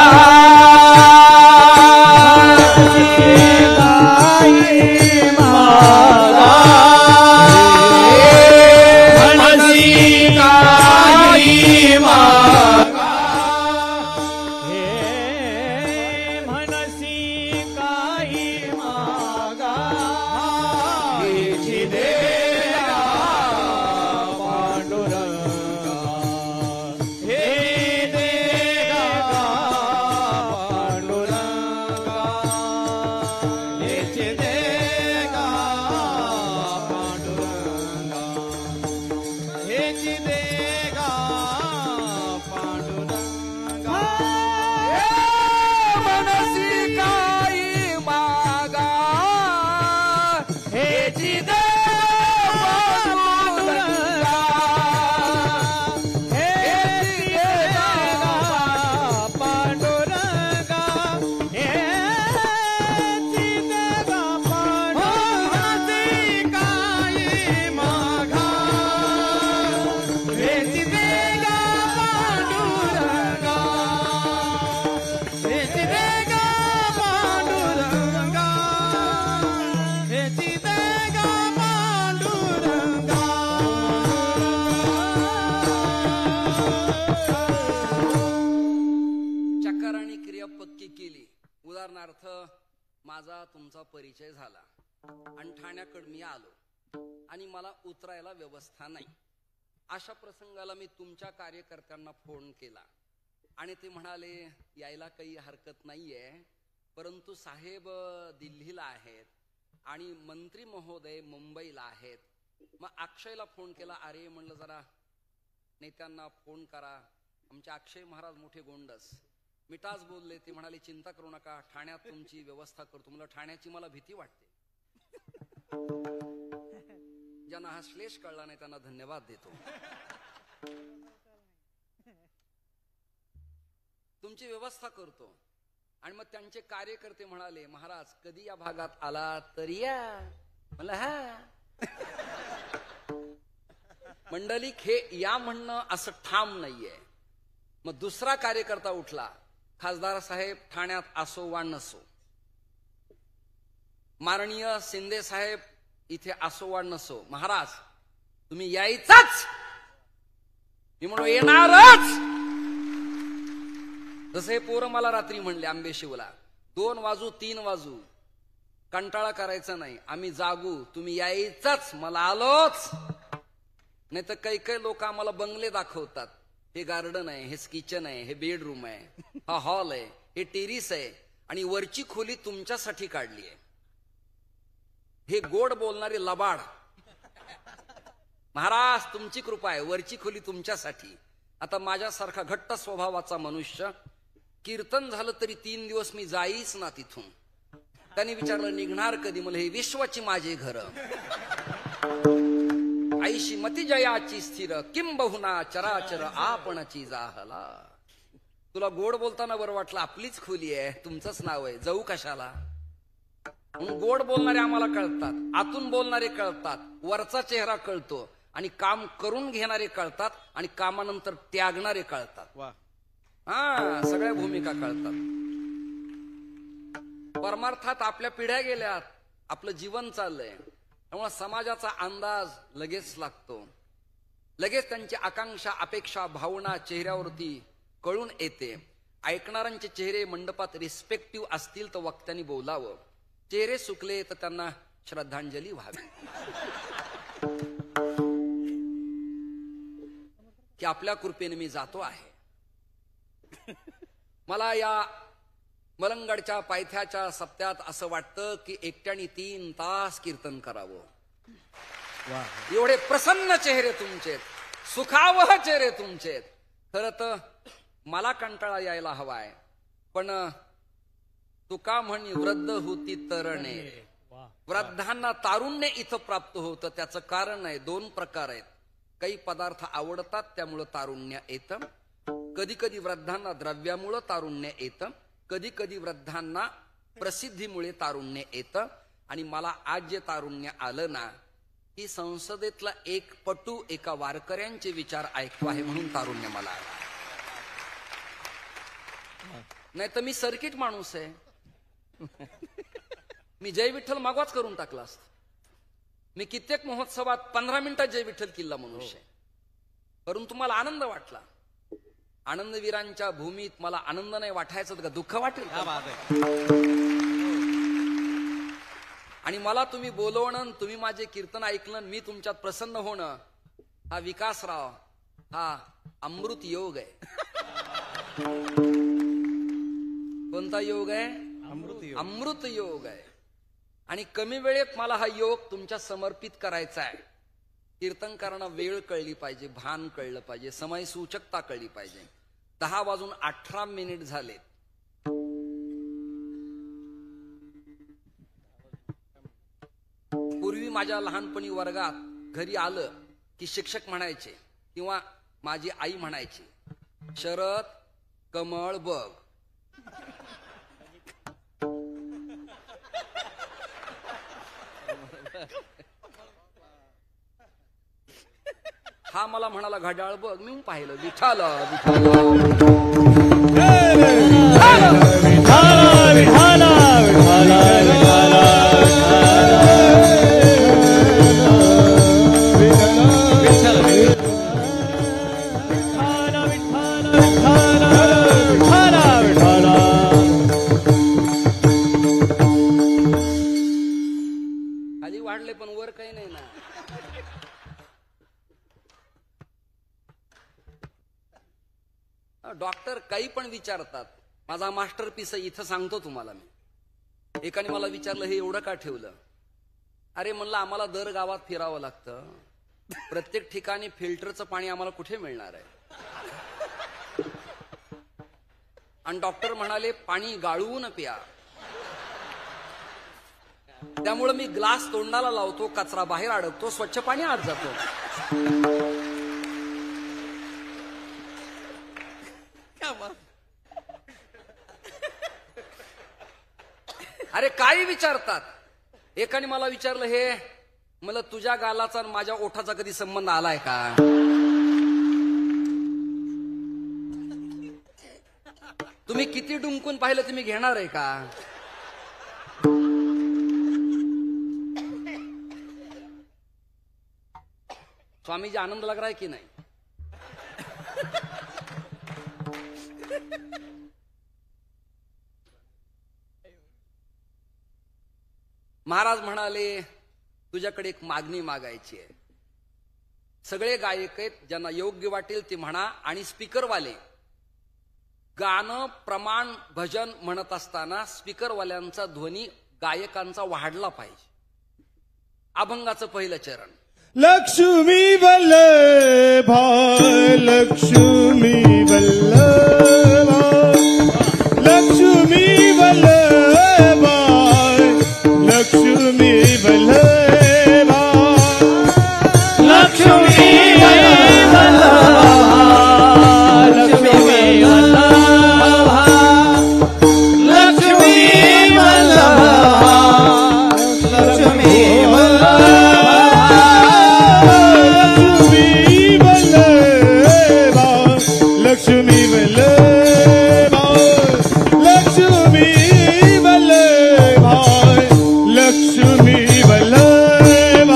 S1: माझा तुमचा परिचय झाला आणि ठाण्याकडे मी आलो आणि मला उतरायला व्यवस्था नाही. अशा प्रसंगाला मी तुमच्या कार्यकर्त्यांना फोन केला आणि ते म्हणाले यायला काही हरकत नाहीये, परंतु साहेब दिल्लीला आहेत आणि मंत्री महोदय मुंबईला आहेत. मग अक्षयला फोन केला, अरे म्हणलं जरा नेत्यांना फोन करा, आमचे अक्षय महाराज मोठे गोंडस मिठास बोलले. ते म्हणाले चिंता करू नका, ठाण्यात तुमची व्यवस्था करतो. म्हणलं ठाण्याची मला भीती वाटते. ज्यांना हा श्लेष कळला नाही त्यांना धन्यवाद देतो. तुमची व्यवस्था करतो. आणि मग त्यांचे कार्यकर्ते म्हणाले महाराज कधी या भागात आला तरी या. म्हणलं हा. मंडलिक हे या म्हणणं असं ठाम नाहीये. मग दुसरा कार्यकर्ता उठला, खासदार साहेब ठाण्यात असो वा नसो, माननीय शिंदे साहेब इथे असो वा नसो, महाराज तुम्ही यायचाच. मी म्हणलो येणारच. जसे पोरं मला रात्री म्हणले आंबेशिवला 2 वाजू 3 वाजू कंटाळा करायचा नाही, आम्ही जागू, तुम्ही यायचाच. मला आलोच. नाही तर काही काही लोक आम्हाला बंगले दाखवतात, हे गार्डन आहे, हे किचन आहे, हे बेडरूम आहे, हा हॉल आहे, हे टेरिस आहे आणि वरची खोली तुमच्यासाठी काढली आहे. हे गोड बोलणारे लबाड, महाराज तुमची कृपा आहे, वरची खोली तुमच्यासाठी. आता माझ्यासारखा घट्ट स्वभावाचा मनुष्य, कीर्तन झालं तरी 3 दिवस मी जाईच ना तिथून. त्यांनी विचारलं निघणार कधी? मला हे विश्वाची माझे घर, आईशी मती जयाची स्थिर, किंबहुना चराचर आपणची जाहला. तुला गोड बोलताना बरं वाटलं, आपलीच खोली आहे, तुमचंच नाव आहे, जाऊ कशाला? म्हणून गोड बोलणारे आम्हाला कळतात, आतून बोलणारे कळतात, वरचा चेहरा कळतो आणि काम करून घेणारे कळतात आणि कामानंतर त्यागणारे कळतात. हा, सगळ्या भूमिका कळतात. परमार्थात आपल्या पिढ्या गेल्यात, आपलं जीवन चाललंय, त्यामुळे समाजाचा अंदाज लगेच लागतो. लगेच त्यांची आकांक्षा, अपेक्षा, भावना चेहऱ्यावरती कळून येते. ऐकणाऱ्यांचे चेहरे मंडपात रिस्पेक्टिव्ह असतील तर वक्त्यांनी बोलावं, चेहरे सुकले तर त्यांना श्रद्धांजली व्हावी. की आपल्या कृपेने मी जातो आहे. मला या मलंगडच्या पायथ्याच्या सप्त्यात असं वाटतं की एकट्याने 3 तास कीर्तन करावं. एवढे प्रसन्न चेहरे तुमचे, सुखावह चेहरे तुमचे. खरं तर मला कंटाळा यायला हवाय, पण तुका म्हणी वृद्ध होती तरणे. वृद्धांना तारुण्य इथं प्राप्त होतं. त्याचं कारण आहे, 2 प्रकार आहेत. काही पदार्थ आवडतात त्यामुळं तारुण्य येतं, कधी कधी वृद्धांना द्रव्यामुळं तारुण्य येतं, कधी कधी वृद्धांना प्रसिद्धीमुळे तारुण्य येतं. आणि मला आज जे तारुण्य आलं ना, की संसदेतला एक पटू एका वारकऱ्यांचे विचार ऐकतो आहे म्हणून तारुण्य मला आलं. नाही तर मी सर्किट माणूस आहे. मी जय विठ्ठल मागवाच करून टाकला असतो. मी कित्येक महोत्सवात 15 मिनिटात जय विठ्ठल किल्ला मनुष्य आहे. परंतु मला आनंद वाटला. आनंदवीरांच्या भूमीत मला आनंद नाही वाटायचं का दुःख वाटेल? आणि मला तुम्ही बोलवणं, तुम्ही माझे कीर्तन ऐकलं, मी तुमच्यात प्रसन्न होणं, हा विकासराव, हा अमृत योग आहे. कोणता योग आहे? अमृत योग आहे. आणि कमी वेळेत मला हा योग तुमच्या समर्पित करायचा आहे. कीर्तन करताना वेळ कळली पाहिजे, भान कळलं पाहिजे, समय सूचकता कळली पाहिजे. 10:18 झाले. पूर्वी माझ्या लहानपणी वर्गात घरी आलं की शिक्षक म्हणायचे किंवा माझी आई म्हणायची, शरद कमळ बघ. हा मला म्हणाला घड्याळ बघ. मी पाहिलं विठाला खाली वाढले पण वर काही नाही ना. डॉक्टर काही पण विचारतात. माझा मास्टर पीस इथं सांगतो तुम्हाला. मी एकाने मला विचारलं हे एवढं का ठेवलं? अरे म्हणलं आम्हाला दर गावात फिरावं लागतं, प्रत्येक ठिकाणी फिल्टरचं पाणी आम्हाला कुठे मिळणार आहे? आणि डॉक्टर म्हणाले पाणी गाळून प्या. त्यामुळे मी ग्लास तोंडाला लावतो, कचरा बाहेर अडकतो, स्वच्छ पाणी आत जातो. अरे काही विचारतात. एकाने मला विचारलं हे मला तुझ्या गालाचा आणि माझ्या ओठाचा कधी संबंध आलाय का? तुम्ही किती डुंकून पाहिलं तुम्ही घेणार आहे का? स्वामीजी आनंद लग रहा है कि नहीं? महाराज म्हणाले तुझ्याकडे एक मागणी मागायची आहे. सगळे गायक आहेत, ज्यांना योग्य वाटेल ते म्हणा. आणि स्पीकरवाले गाणं प्रमाण भजन म्हणत असताना स्पीकरवाल्यांचा ध्वनी गायकांचा वाढला पाहिजे. अभंगाचं पहिलं चरण.
S5: लक्ष्मी वल्लभा लक्ष्मी वल्लभा लक्ष्मी वल्लभा लक्ष्मी वल्लभा लक्ष्मी वल्लभा लक्ष्मी वल्लभा लक्ष्मी वल्लभा लक्ष्मी लक्ष्मी वल्लभा लक्ष्मी वल्लभा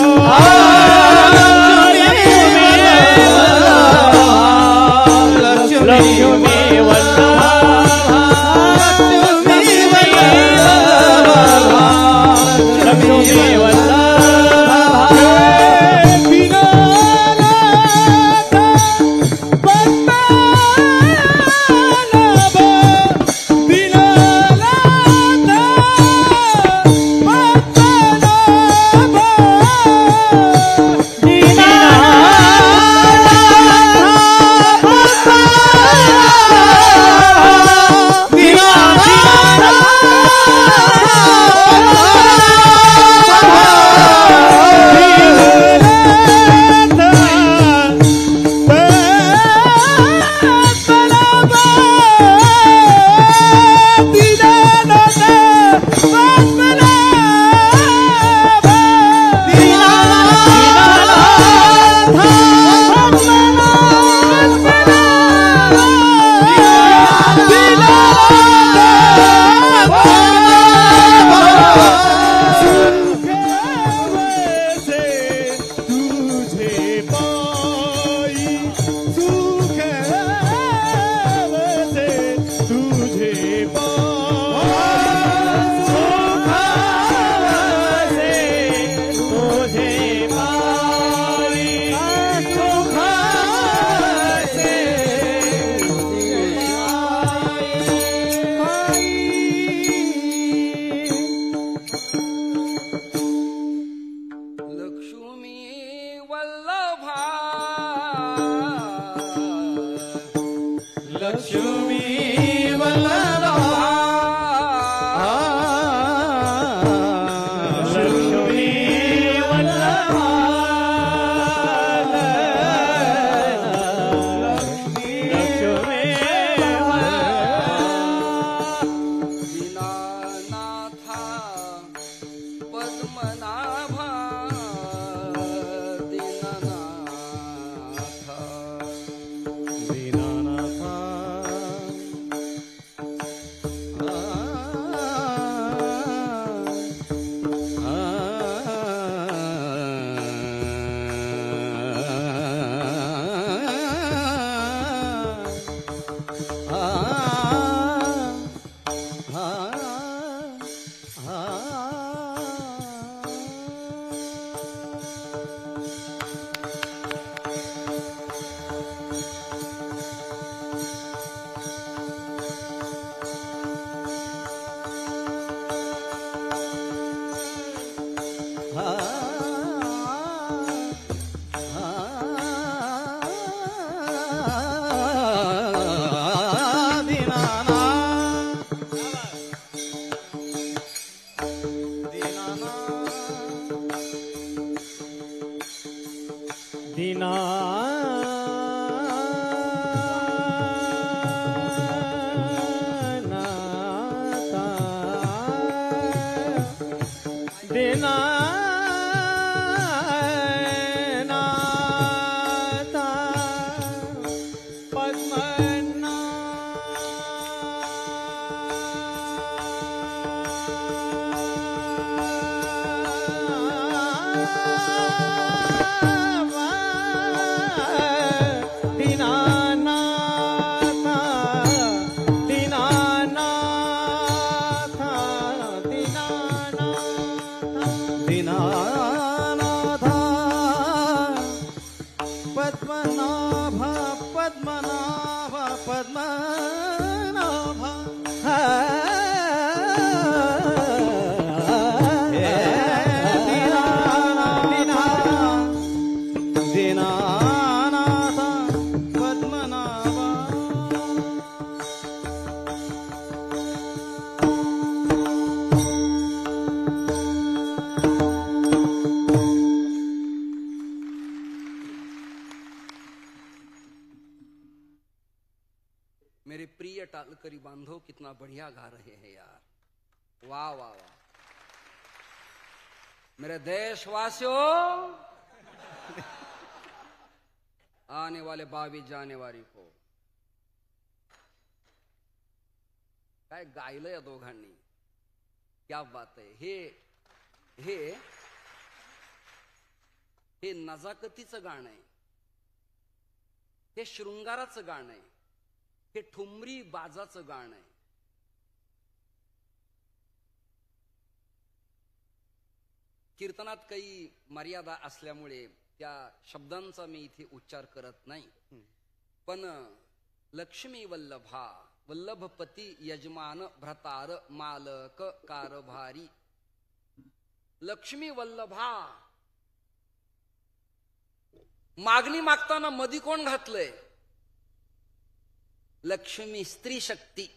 S5: लक्ष्मी वल्लभा लक्ष्मी वल्लभा लक्ष्मी पद्मनाभ पद्मनाभ पद्मनाभ दीनानाथ पद्मनाभा
S1: मेरे प्रिय टालकरी बांधव कितना बढ़िया गा रहे हैं यार, वाह वाह वाह। मेरे देशवासियों, आने वाले 22 जानेवारी को काय गायलं या दोघांनी, क्या बात आहे। हे नजाकतीचं गाणं आहे, हे शृंगाराचं गाणं आहे, हे ठुमरी बाजाचं गाणं आहे। कीर्तनात काही मर्यादा असल्यामुळे त्या शब्दांचा मी इथे उच्चार करत नाही, पण लक्ष्मी वल्लभा, वल्लभपती यजमान भ्रतार मालक कारभारी, लक्ष्मी वल्लभा। मागणी मागताना मधी कोण घातलंय? लक्ष्मी स्त्री शक्ती।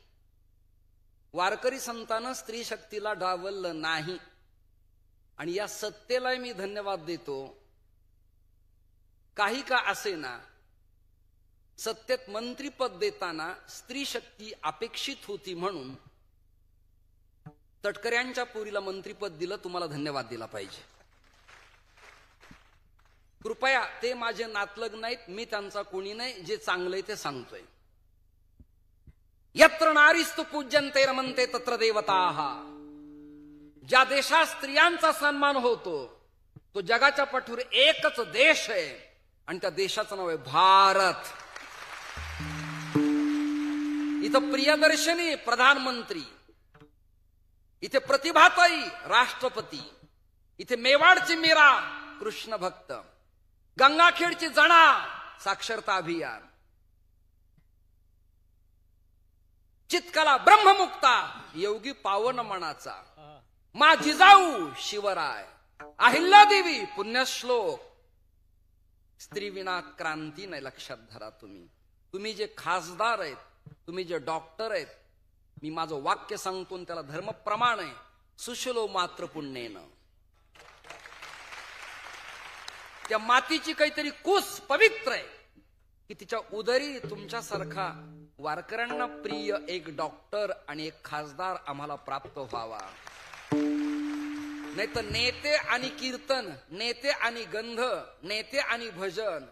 S1: वारकरी संतांना स्त्री शक्तीला डावललं नाही, आणि या सत्तेला मी धन्यवाद देतो। काही का असेना, सत्तेत मंत्रीपद देताना स्त्री शक्ती अपेक्षित होती म्हणून तटकऱ्यांच्या पोरीला मंत्रीपद दिलं, तुम्हाला धन्यवाद दिला पाहिजे। कृपया, ते माझे नातलग नाहीत, मी त्यांचा कोणी नाही, जे चांगलंय ते सांगतोय। यत्र नारीस्तु पूज्यन्ते रमन्ते तत्र देवताः। ज्या देशात स्त्रियांचा सन्मान होतो तो जगाच्या पाठीवर एकच देश आहे, आणि त्या देशाचं नाव आहे भारत। इथं प्रियदर्शनी प्रधानमंत्री, इथे प्रतिभाताई राष्ट्रपती, इथे मेवाडची मीरा कृष्ण भक्त, गंगाखेडची जना साक्षरता अभियान, चितकला ब्रह्ममुक्ता योगी पावन मनाचा, मा जिजाऊ शिवराय, अहिल्यादेवी पुण्यश्लोक। स्त्री विना क्रांती नाही, लक्षात धरा। तुम्ही जे खासदार आहेत, तुम्ही जे डॉक्टर आहेत, मी माझं वाक्य सांगतो त्याला धर्मप्रमाण आहे, सुशलो मात्र पुण्येन। त्या मातीची काहीतरी कुस पवित्र आहे की तिच्या उदरी तुमच्यासारखा वारकऱ्यांना प्रिय एक डॉक्टर आणि एक खासदार आम्हाला प्राप्त व्हावा। नाही तर नेते आणि कीर्तन, नेते आणि गंध, नेते आणि भजन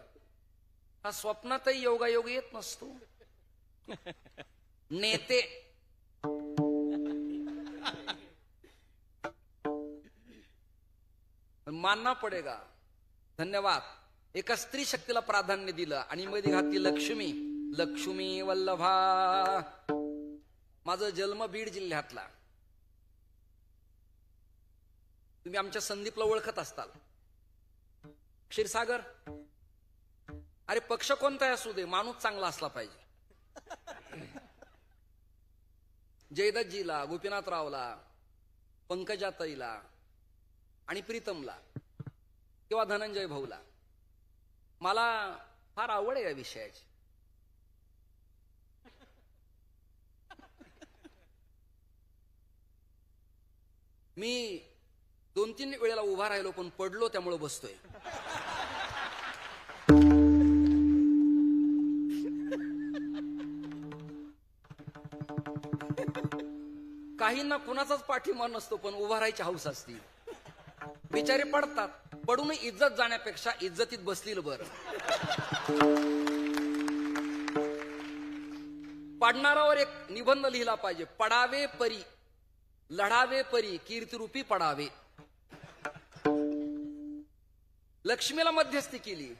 S1: हा स्वप्नातही योगायोग येत नसतो। नेते मानना पडेगा। धन्यवाद। एका स्त्री शक्तीला प्राधान्य दिलं आणि मध्ये घातली लक्ष्मी, लक्ष्मी वल्लभा। माझा जन्म बीड जिल्ह्यातला, तुम्ही आमच्या संदीपला ओळखत असताल, क्षीरसागर। अरे पक्ष कोणताही असू दे, माणूस चांगला असला पाहिजे। जयदत्तजीला, गोपीनाथरावला, पंकजाताईला आणि प्रीतमला किंवा धनंजय भाऊला मला फार आवड आहे या विषयाची। मी 2-3 वेळेला उभा राहिलो, पण पडलो, त्यामुळे बसतोय। काहींना कुणाचाच पाठिंबा नसतो, पण उभा राहायची हौस असते। बिचारे पडतात, पडून इज्जत जाण्यापेक्षा इज्जतीत बसलेलं बरं। पडणारावर एक निबंध लिहिला पाहिजे, पडावे परी लढावे परी कीर्तिरूपी पडावे। लक्ष्मीला मध्यस्थी केली।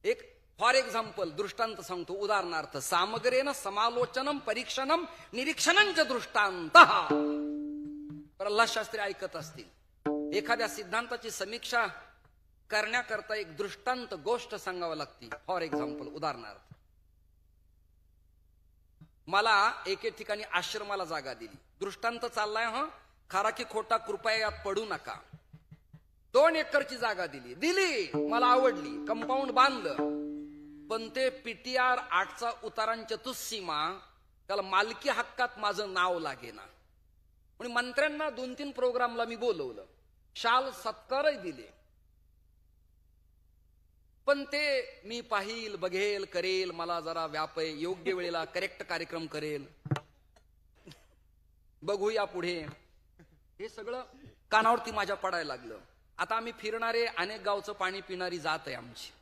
S1: एक फॉर एक्झाम्पल दृष्टांत सांगतो, उदाहरणार्थ, सामग्रेन समालोचनम परीक्षणम निरीक्षणंच दृष्टांतः। प्रल्हाद शास्त्री ऐकत असतील, एखाद्या सिद्धांताची समीक्षा करण्याकरता एक दृष्टांत गोष्ट सांगावी लागती। फॉर एक्झाम्पल, उदाहरणार्थ, मला एके ठिकाणी आश्रमाला जागा दिली. दृष्टांत चाललाय खरा की खोटा, कृपया यात पडू नका. 2 एकरची जागा दिली मला आवडली. कंपाऊंड बांधलं, पण ते PTR 8चा उतारांच्या चतुस्सीमा, त्याला मालकी हक्कात माझं नाव लागेना. म्हणून मंत्र्यांना 2-3 प्रोग्रामला मी बोलवलं, शाल सत्कारही दिले. पण ते मी पाहिल, बघेल, करेल, मला जरा व्याप आहे, योग्य वेळेला करेक्ट कार्यक्रम करेल, बघूया पुढे, हे सगळं कानावरती माझ्या पडायला लागलं. आता आम्ही फिरणारे, अनेक गावचं पाणी पिणारी जात आहे आमची.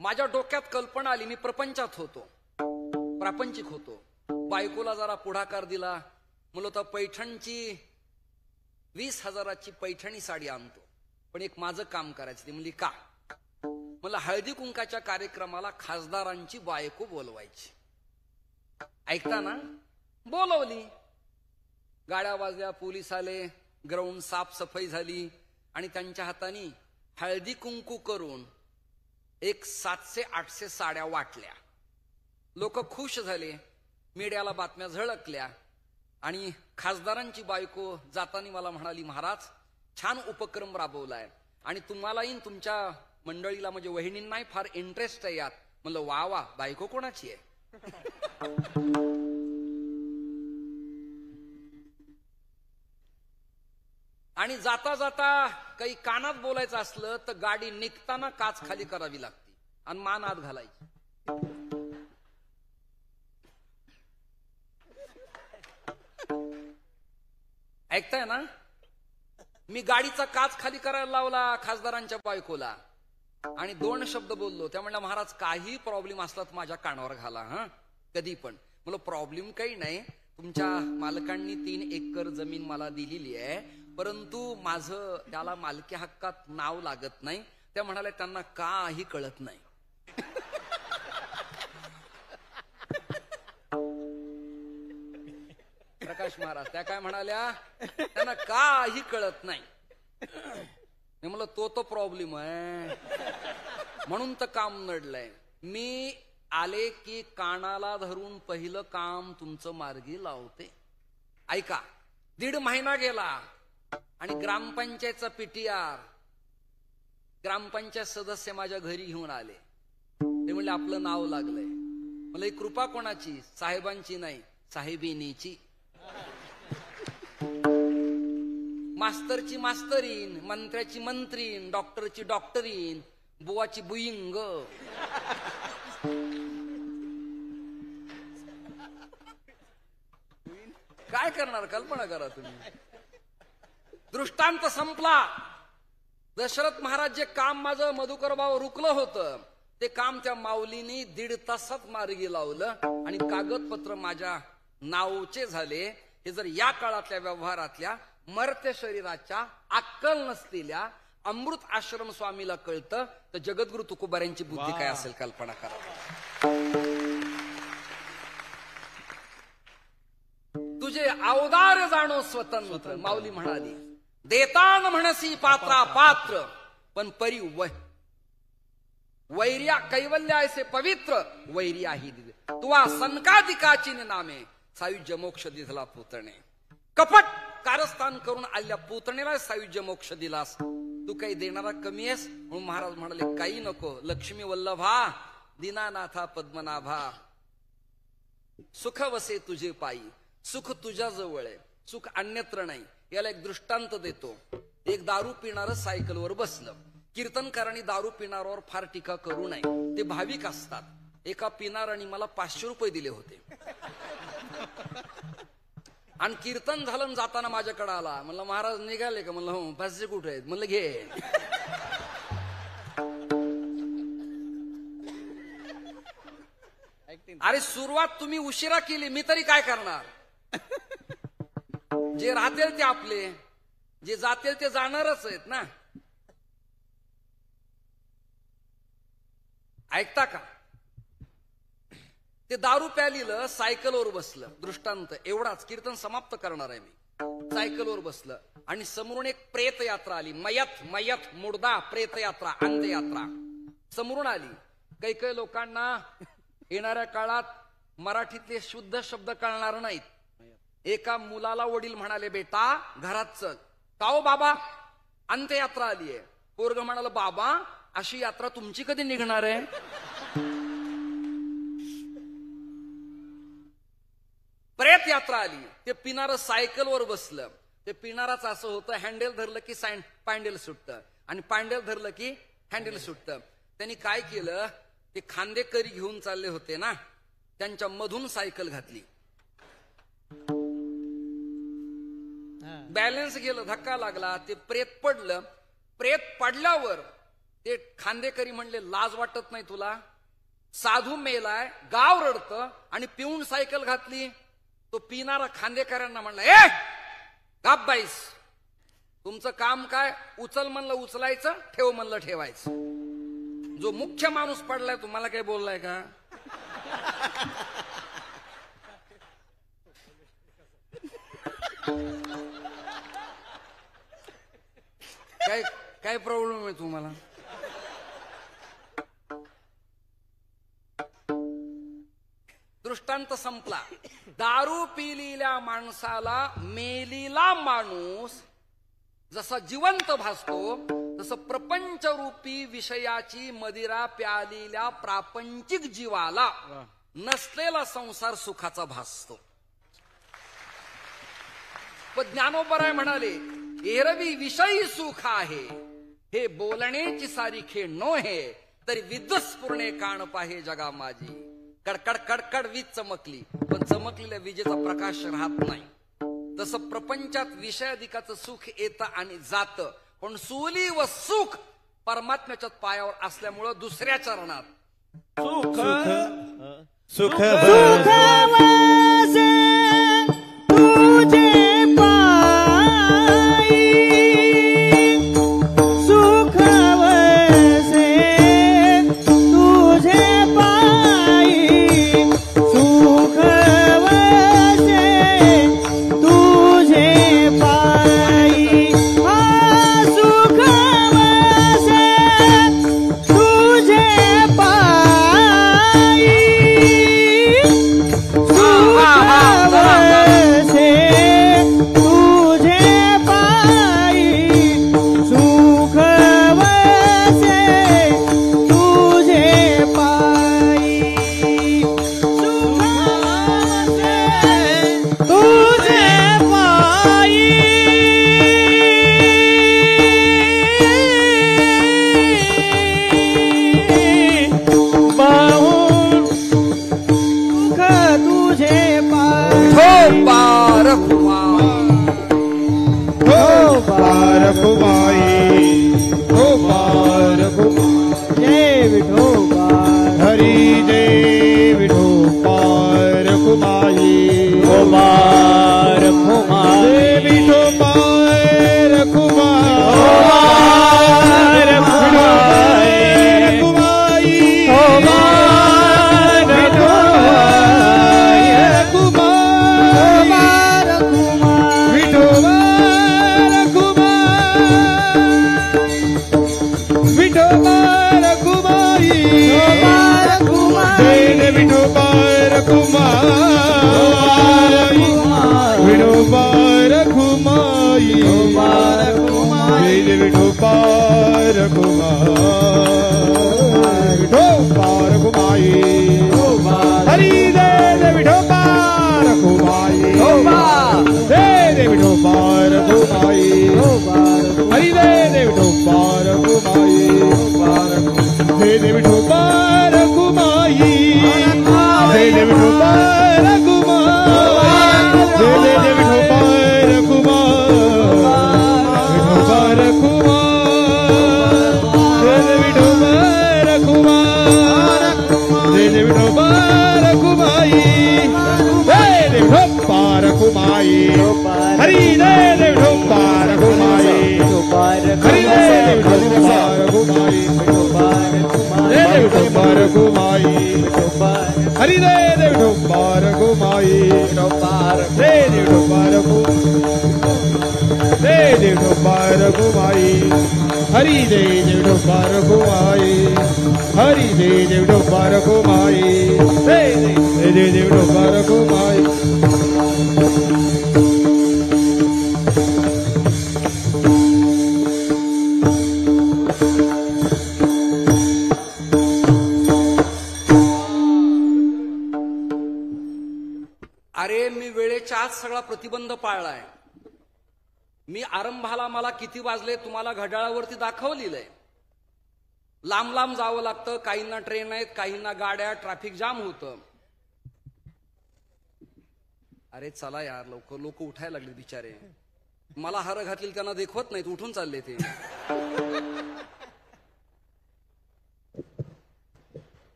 S1: माझ्या डोक्यात कल्पना आली, मी प्रपंचात होतो, प्रापंचिक होतो. बायकोला जरा पुढाकार दिला, म्हणलं तर पैठणची 20,000ची पैठणी साडी आणतो, पण एक माझं काम करायचं. ती म्हणली का? मला हळदी कुंकाच्या कार्यक्रमाला खासदारांची बायको बोलवायची. ऐकताना बोलवली. गाड्या वाजल्या, पोलीस आले, ग्राउंड साफसफाई झाली आणि त्यांच्या हाताने हळदी कुंकू करून एक 700-800 साड्या वाटल्या. लोक खुश झाले, मीडियाला बातम्या झळकल्या आणि खासदारांची बायको जाताना मला म्हणाली, महाराज छान उपक्रम राबवलाय आणि तुम्हालाही तुमच्या मंडळीला म्हणजे वहिनींनाही फार इंटरेस्ट आहे यात. म्हणलं वा वा, बायको कोणाची आहे? आणि जाता जाता काही कानात बोलायचं असलं तर गाडी निघताना काच खाली करावी लागते आणि मान आत घालायची. ऐकताय ना? मी गाडीचा काच खाली करायला लावला खासदारांच्या बायकोला आणि 2 शब्द बोललो. त्या म्हणल्या, महाराज काही प्रॉब्लेम असला तर माझ्या कानावर घाला कधी पण. म्हणलं प्रॉब्लेम काही नाही, तुमच्या मालकांनी 3 एकर जमीन मला दिलेली आहे, परंतु माझं त्याला मालकी हक्कात नाव लागत नाही. त्या म्हणाल्या, त्यांना काही कळत नाही. प्रकाश महाराज त्या काय म्हणाल्या, त्यांना काही कळत नाही. मी म्हणलं तो प्रॉब्लेम आहे, म्हणून तर काम नडलंय. मी आले की कानाला धरून पहिलं काम तुमचं मार्गी लावते. ऐका, 1.5 महिना गेला आणि ग्रामपंचायतचा PTR, ग्रामपंचायत सदस्य माझ्या घरी घेऊन आले. ते म्हणले आपलं नाव लागलंय. मला ही कृपा कोणाची? साहेबांची नाही, साहेबिनीची. मास्तरची मास्तरीन, मंत्र्याची मंत्रीन, डॉक्टरची डॉक्टरीन, बुवाची बुईंग. काय करणार कल्पना करा तुम्ही. दृष्टांत संपला. दशरथ महाराज जे काम माझं मधुकर भाऊ रुकलं होतं ते काम त्या माऊलीनी 1.5 तासात मार्गी लावलं आणि कागदपत्र माझ्या नावचे झाले. हे जर या काळातल्या व्यवहारातल्या मर्त्य शरीराच्या अक्कल नसलेल्या अमृत आश्रम स्वामीला कळतं तर जगद्गुरु तुकोबाऱ्यांची बुद्धी काय असेल कल्पना करा. तुझे अवदार जाणो स्वतंत्र, माऊली म्हणाली. देतान म्हणसी पात्रा पात्र, पण परी वैर्या कैवल्य ऐसे पवित्र वैर्याही दिले. तुवा सनकादिकाची नामे सायुज्य मोक्ष दिधला पुतणे. कपट कारस्थान करून आल्या पुतणेला सायुज्य मोक्ष दिलास, तू काही देणारा कमी आहेस. म्हणून महाराज म्हणाले, काही नको. लक्ष्मी वल्लभा दीनानाथा पद्मनाभा, सुख वसे तुझे पायी. सुख तुझ्या जवळ आहे, सुख अन्यत्र नाही. याला एक दृष्टांत देतो. एक दारू पिणारं सायकलवर बसलं. कीर्तनकारांनी दारू पिणाऱ्यावर फार टीका करू नये, ते भाविक असतात. एका पिणाराने मला 500 रुपये दिले होते आणि कीर्तन झालं जाताना माझ्याकडे आला. म्हणलं महाराज निघाले का? म्हणलं हो. 500 कुठे आहेत? म्हणलं घे. अरे सुरुवात तुम्ही उशिरा केली, मी तरी काय करणार. जे राहतील ते आपले, जे जातील ते जाणारच आहेत ना. ऐकता का? ते दारू प्यालीलं, सायकलवर बसलं. दृष्टांत एवढाच, कीर्तन समाप्त करणार आहे मी. सायकलवर बसलं आणि समोरून एक प्रेत यात्रा आली. मयत मयत मुर्दा प्रेत यात्रा, अंत्ययात्रा समोरून आली. काही काही लोकांना येणाऱ्या काळात मराठीतले शुद्ध शब्द कळणार नाहीत. एका मुलाला वडील म्हणाले, बेटा घरात चल. का हो बाबा, अंत्ययात्रा आलीये. पोरग म्हणाल, बाबा अशी यात्रा तुमची कधी निघणार आहे? प्रेत यात्रा आली. ते पिणारं सायकलवर बसलं. ते पिणाराच असं होतं, हँडल धरलं की पॅन्डल सुटतं आणि पॅन्डल धरलं की हँडल सुटतं. त्यांनी काय केलं, ते खांदेकरी घेऊन चालले होते ना, त्यांच्या मधून सायकल घातली. बॅलन्स गेलं, धक्का लागला, ते प्रेत पडलं. प्रेत पडल्यावर ते खांदेकरी म्हणले, लाज वाटत नाही तुला? साधू मेलाय, गाव रडतं आणि पिऊन सायकल घातली. तो पिणारा खांदेकरांना म्हणला, ए गाप बाईस, तुमचं काम काय? उचल म्हणलं उचलायचं, ठेव म्हणलं ठेवायचं. जो मुख्य माणूस पडलाय तुम्हाला काय बोललाय का? काय काय प्रॉब्लेम आहे तुम्हाला? दृष्टांत संपला. दारू पिलेल्या माणसाला मेलेला माणूस जसा जिवंत भासतो, तसं प्रपंचरूपी विषयाची मदिरा प्यालेल्या प्रापंचिक जीवाला नसलेला संसार सुखाचा भासतो. पण ज्ञानोबराय म्हणाले, एरवी विषयी सुख आहे, हे बोलण्याची सारीखे नोहे, तरी विद्वस्फुरणे कान पाहे जगा माझी. कडकड कडकड वीज चमकली, पण चमकलेल्या विजेचा प्रकाश राहत नाही. तसं प्रपंचात विषयाधिकाचं सुख येतं आणि जातं, पण सुली व सुख परमात्म्याच्या पायावर असल्यामुळं दुसऱ्या चरणात
S2: सुख
S5: सुख
S2: वसे तुझे पायी, सुख वसे तुझे पायी, सुख वसे तुझे पायी, सुख वसे तुझे पायी, हरी जय देव डोंबार को माई जय देव डोंबार को माई
S1: अरे मी वेळेच्या आत सगळा प्रतिबंध पाळलाय. मी आरंभाला मला किती वाजले तुम्हाला घड्याळावरती दाखवलेलं आहे. लांब लांब जावं लागतं, काहींना ट्रेन आहेत, काहींना गाड्या, ट्रॅफिक जाम होतं. अरे चला यार लवकर, लोक उठायला लागले बिचारे. मला हार घातलेली त्यांना देखवत नाहीत, उठून चालले ते.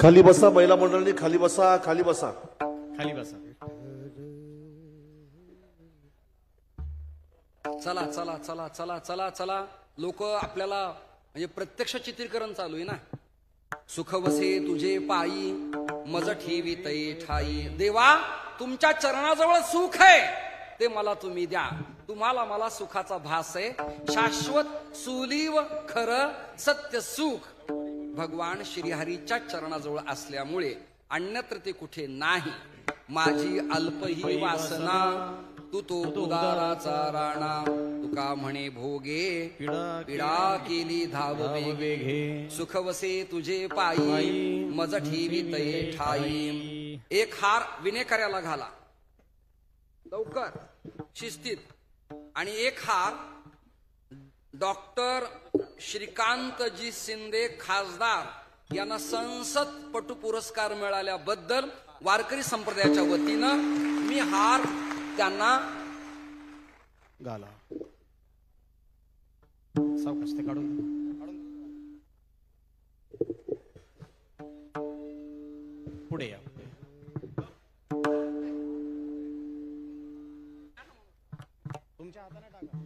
S5: खाली बसा महिला मंडळी, खाली बसा, खाली बसा.
S4: खाली बसा.
S1: चला चला चला चला चला चला. लोक आपल्याला म्हणजे प्रत्यक्ष चित्रीकरण चालू आहे ना. सुख वसे तुझे पायी मज ठेवी तै ठाई. देवा तुमच्या चरणाजवळ सुख आहे, ते मला तुम्ही द्या. तुम्हाला मला सुखाचा भास आहे. शाश्वत सुलीव खरं सत्य सुख भगवान श्रीहरीच्या चरणाजवळ असल्यामुळे अन्यत्र ते कुठे नाही. माझी अल्प ही वासना तू तो उदाराचा राणा. तुका म्हणे भोगे पिडा केली धाव वेगे. सुख वसे तुझे पायी मज ठेवी तै ठाई. एक हार विनेकऱ्याला घाला लवकर शिस्तीत, आणि एक हार डॉक्टर श्रीकांतजी शिंदे खासदार यांना संसद पटू पुरस्कार मिळाल्याबद्दल वारकरी संप्रदायाच्या वतीनं मी हार त्यांना
S4: घाला. सावकाश ते काढून पुढे या. तुमच्या हाताने टाका.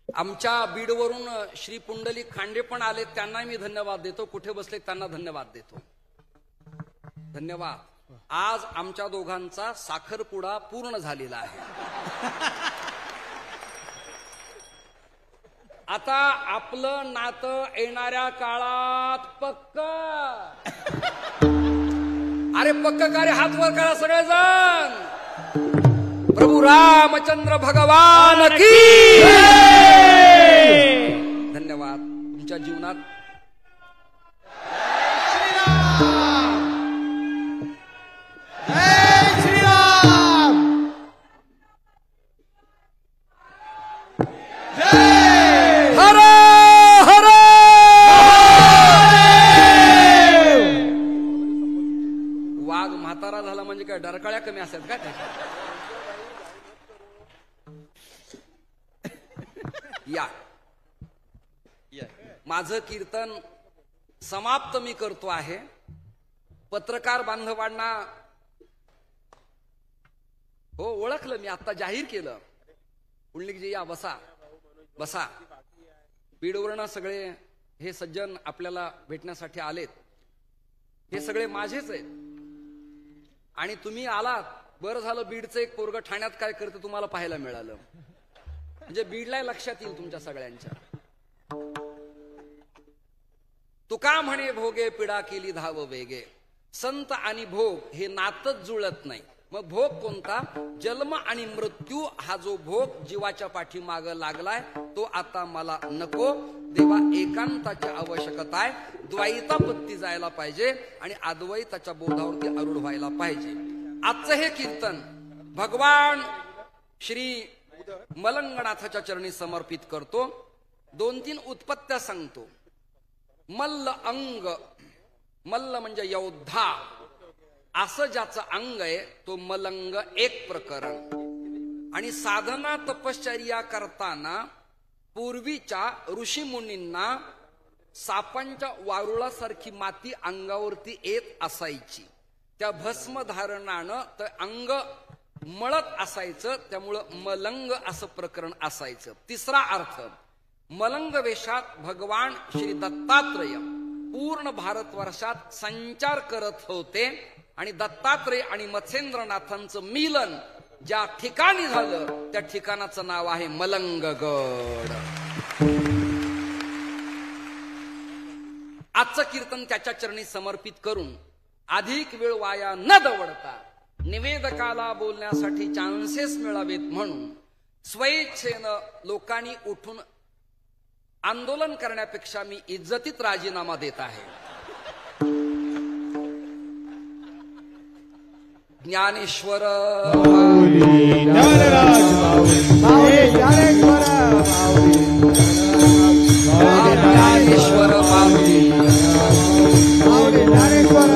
S1: आमच्या बीडवरून श्री पुंडलिक खांडे पण आले, त्यांना मी धन्यवाद देतो. कुठे बसले त्यांना धन्यवाद देतो. धन्यवाद. आज आमच्या दोघांचा साखरपुडा पूर्ण झालेला आहे. आता आपलं नातं येणाऱ्या काळात पक्क. अरे पक्क कार्य हात वर करा सगळेजण. प्रभू रामचंद्र भगवान की धन्यवाद. तुमच्या जीवनात वाघ म्हातारा झाला म्हणजे काय डरकाळ्या कमी असतात का त्याच्या? या माझं कीर्तन समाप्त मी करतो आहे. पत्रकार बांधवांना हो ओळखलं मी, आता जाहीर केलं. पुंडलिकजी या, बसा बसा. बीडवरनं सगळे हे सज्जन आपल्याला भेटण्यासाठी आलेत. हे सगळे माझेच आहेत आणि तुम्ही आलात. बरं झालं बीडचं एक पोरग ठाण्यात काय करतं तुम्हाला पाहायला मिळालं. म्हणजे बीडला लक्षात येईल तुमच्या सगळ्यांच्या. तुका म्हणे भोगे पिडा केली धाव वेगे. संत आणि भोग हे नातच जुळत नाही. मग भोग कोणता? जन्म आणि मृत्यू हा जो भोग जीवाच्या पाठीमाग लागलाय तो आता मला नको. देवा एकांताची आवश्यकता आहे. द्वैतापत्ती जायला पाहिजे आणि अद्वैताच्या बोधावरती आरूढ व्हायला पाहिजे. आजचं हे कीर्तन भगवान श्री मलंगनाथाच्या चरणी समर्पित करतो. 2-3 उत्पत्त्या सांगतो. मल्ल अंग, मल्ल म्हणजे योद्धा, असं ज्याचं अंग आहे तो मलंग एक प्रकरण. आणि साधना तपश्चर्या करताना पूर्वीच्या ऋषीमुनींना सापांच्या वारुळासारखी माती अंगावरती येत असायची. त्या भस्म धारणानं तर अंग मळत असायचं, त्यामुळं मलंग असं प्रकरण असायचं. तिसरा अर्थ, मलंग वेशात भगवान श्री दत्तात्रय पूर्ण भारतवर्षात संचार करत होते आणि दत्तात्रय आणि मत्स्येंद्रनाथांचं मिलन ज्या ठिकाणी झालं त्या ठिकाणाचं नाव आहे मलंगगड. आजचं कीर्तन त्याच्या चरणी समर्पित करून अधिक वेळ वाया न दवडता निवेदकाला बोलण्यासाठी चान्सेस मिळावेत म्हणून स्वेच्छेनं लोकांनी उठून आंदोलन करण्यापेक्षा मी इज्जतीत राजीनामा देत आहे. ज्ञानेश्वर
S2: ज्ञानराज
S1: ज्ञानेश्वर माऊली
S2: ज्ञानेश्वर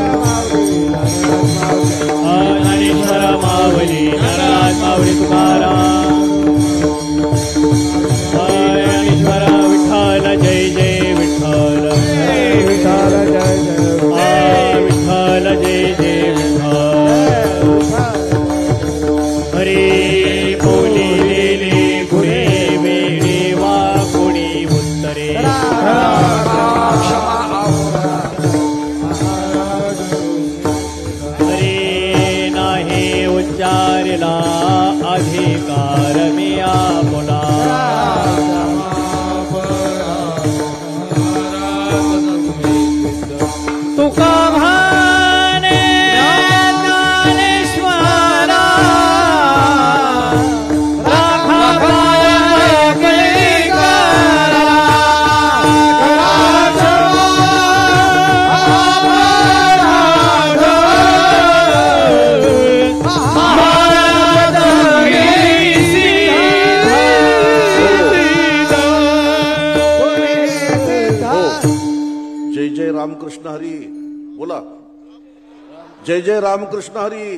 S2: माऊली ज्ञानराज माऊली तुकाराम ज्ञानेश्वर विठ्ठल जय जय विठ्ठल विठ्ठल जय जय विठ्ठल जय जय विठ्ठल हरे बोलिलेले पुढे वेळे वा कोणी उत्तरे हरे नाही उच्चारला अधिकार मी आपला तुका भाने ज्ञानेश्वरा राखा
S5: जय जय रामकृष्ण हरी. बोला जय जय रामकृष्ण हरी.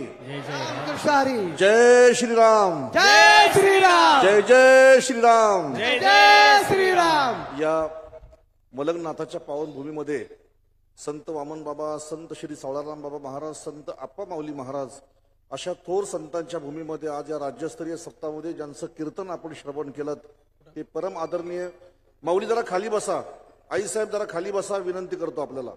S5: जय श्रीराम.
S2: जय श्रीराम.
S5: जय जय श्रीराम.
S2: जय जय श्रीराम.
S5: या मलंगनाथाच्या पावनभूमीमध्ये संत वामन बाबा, संत श्री सावळाराम बाबा महाराज, संत आप्पा माऊली महाराज अशा थोर संतांच्या भूमीमध्ये आज या राज्यस्तरीय सप्ताहामध्ये ज्यांचं कीर्तन आपण श्रवण केलं ते परम आदरणीय. माऊली जरा खाली बसा. आई साहेब जरा खाली बसा, विनंती करतो आपल्याला.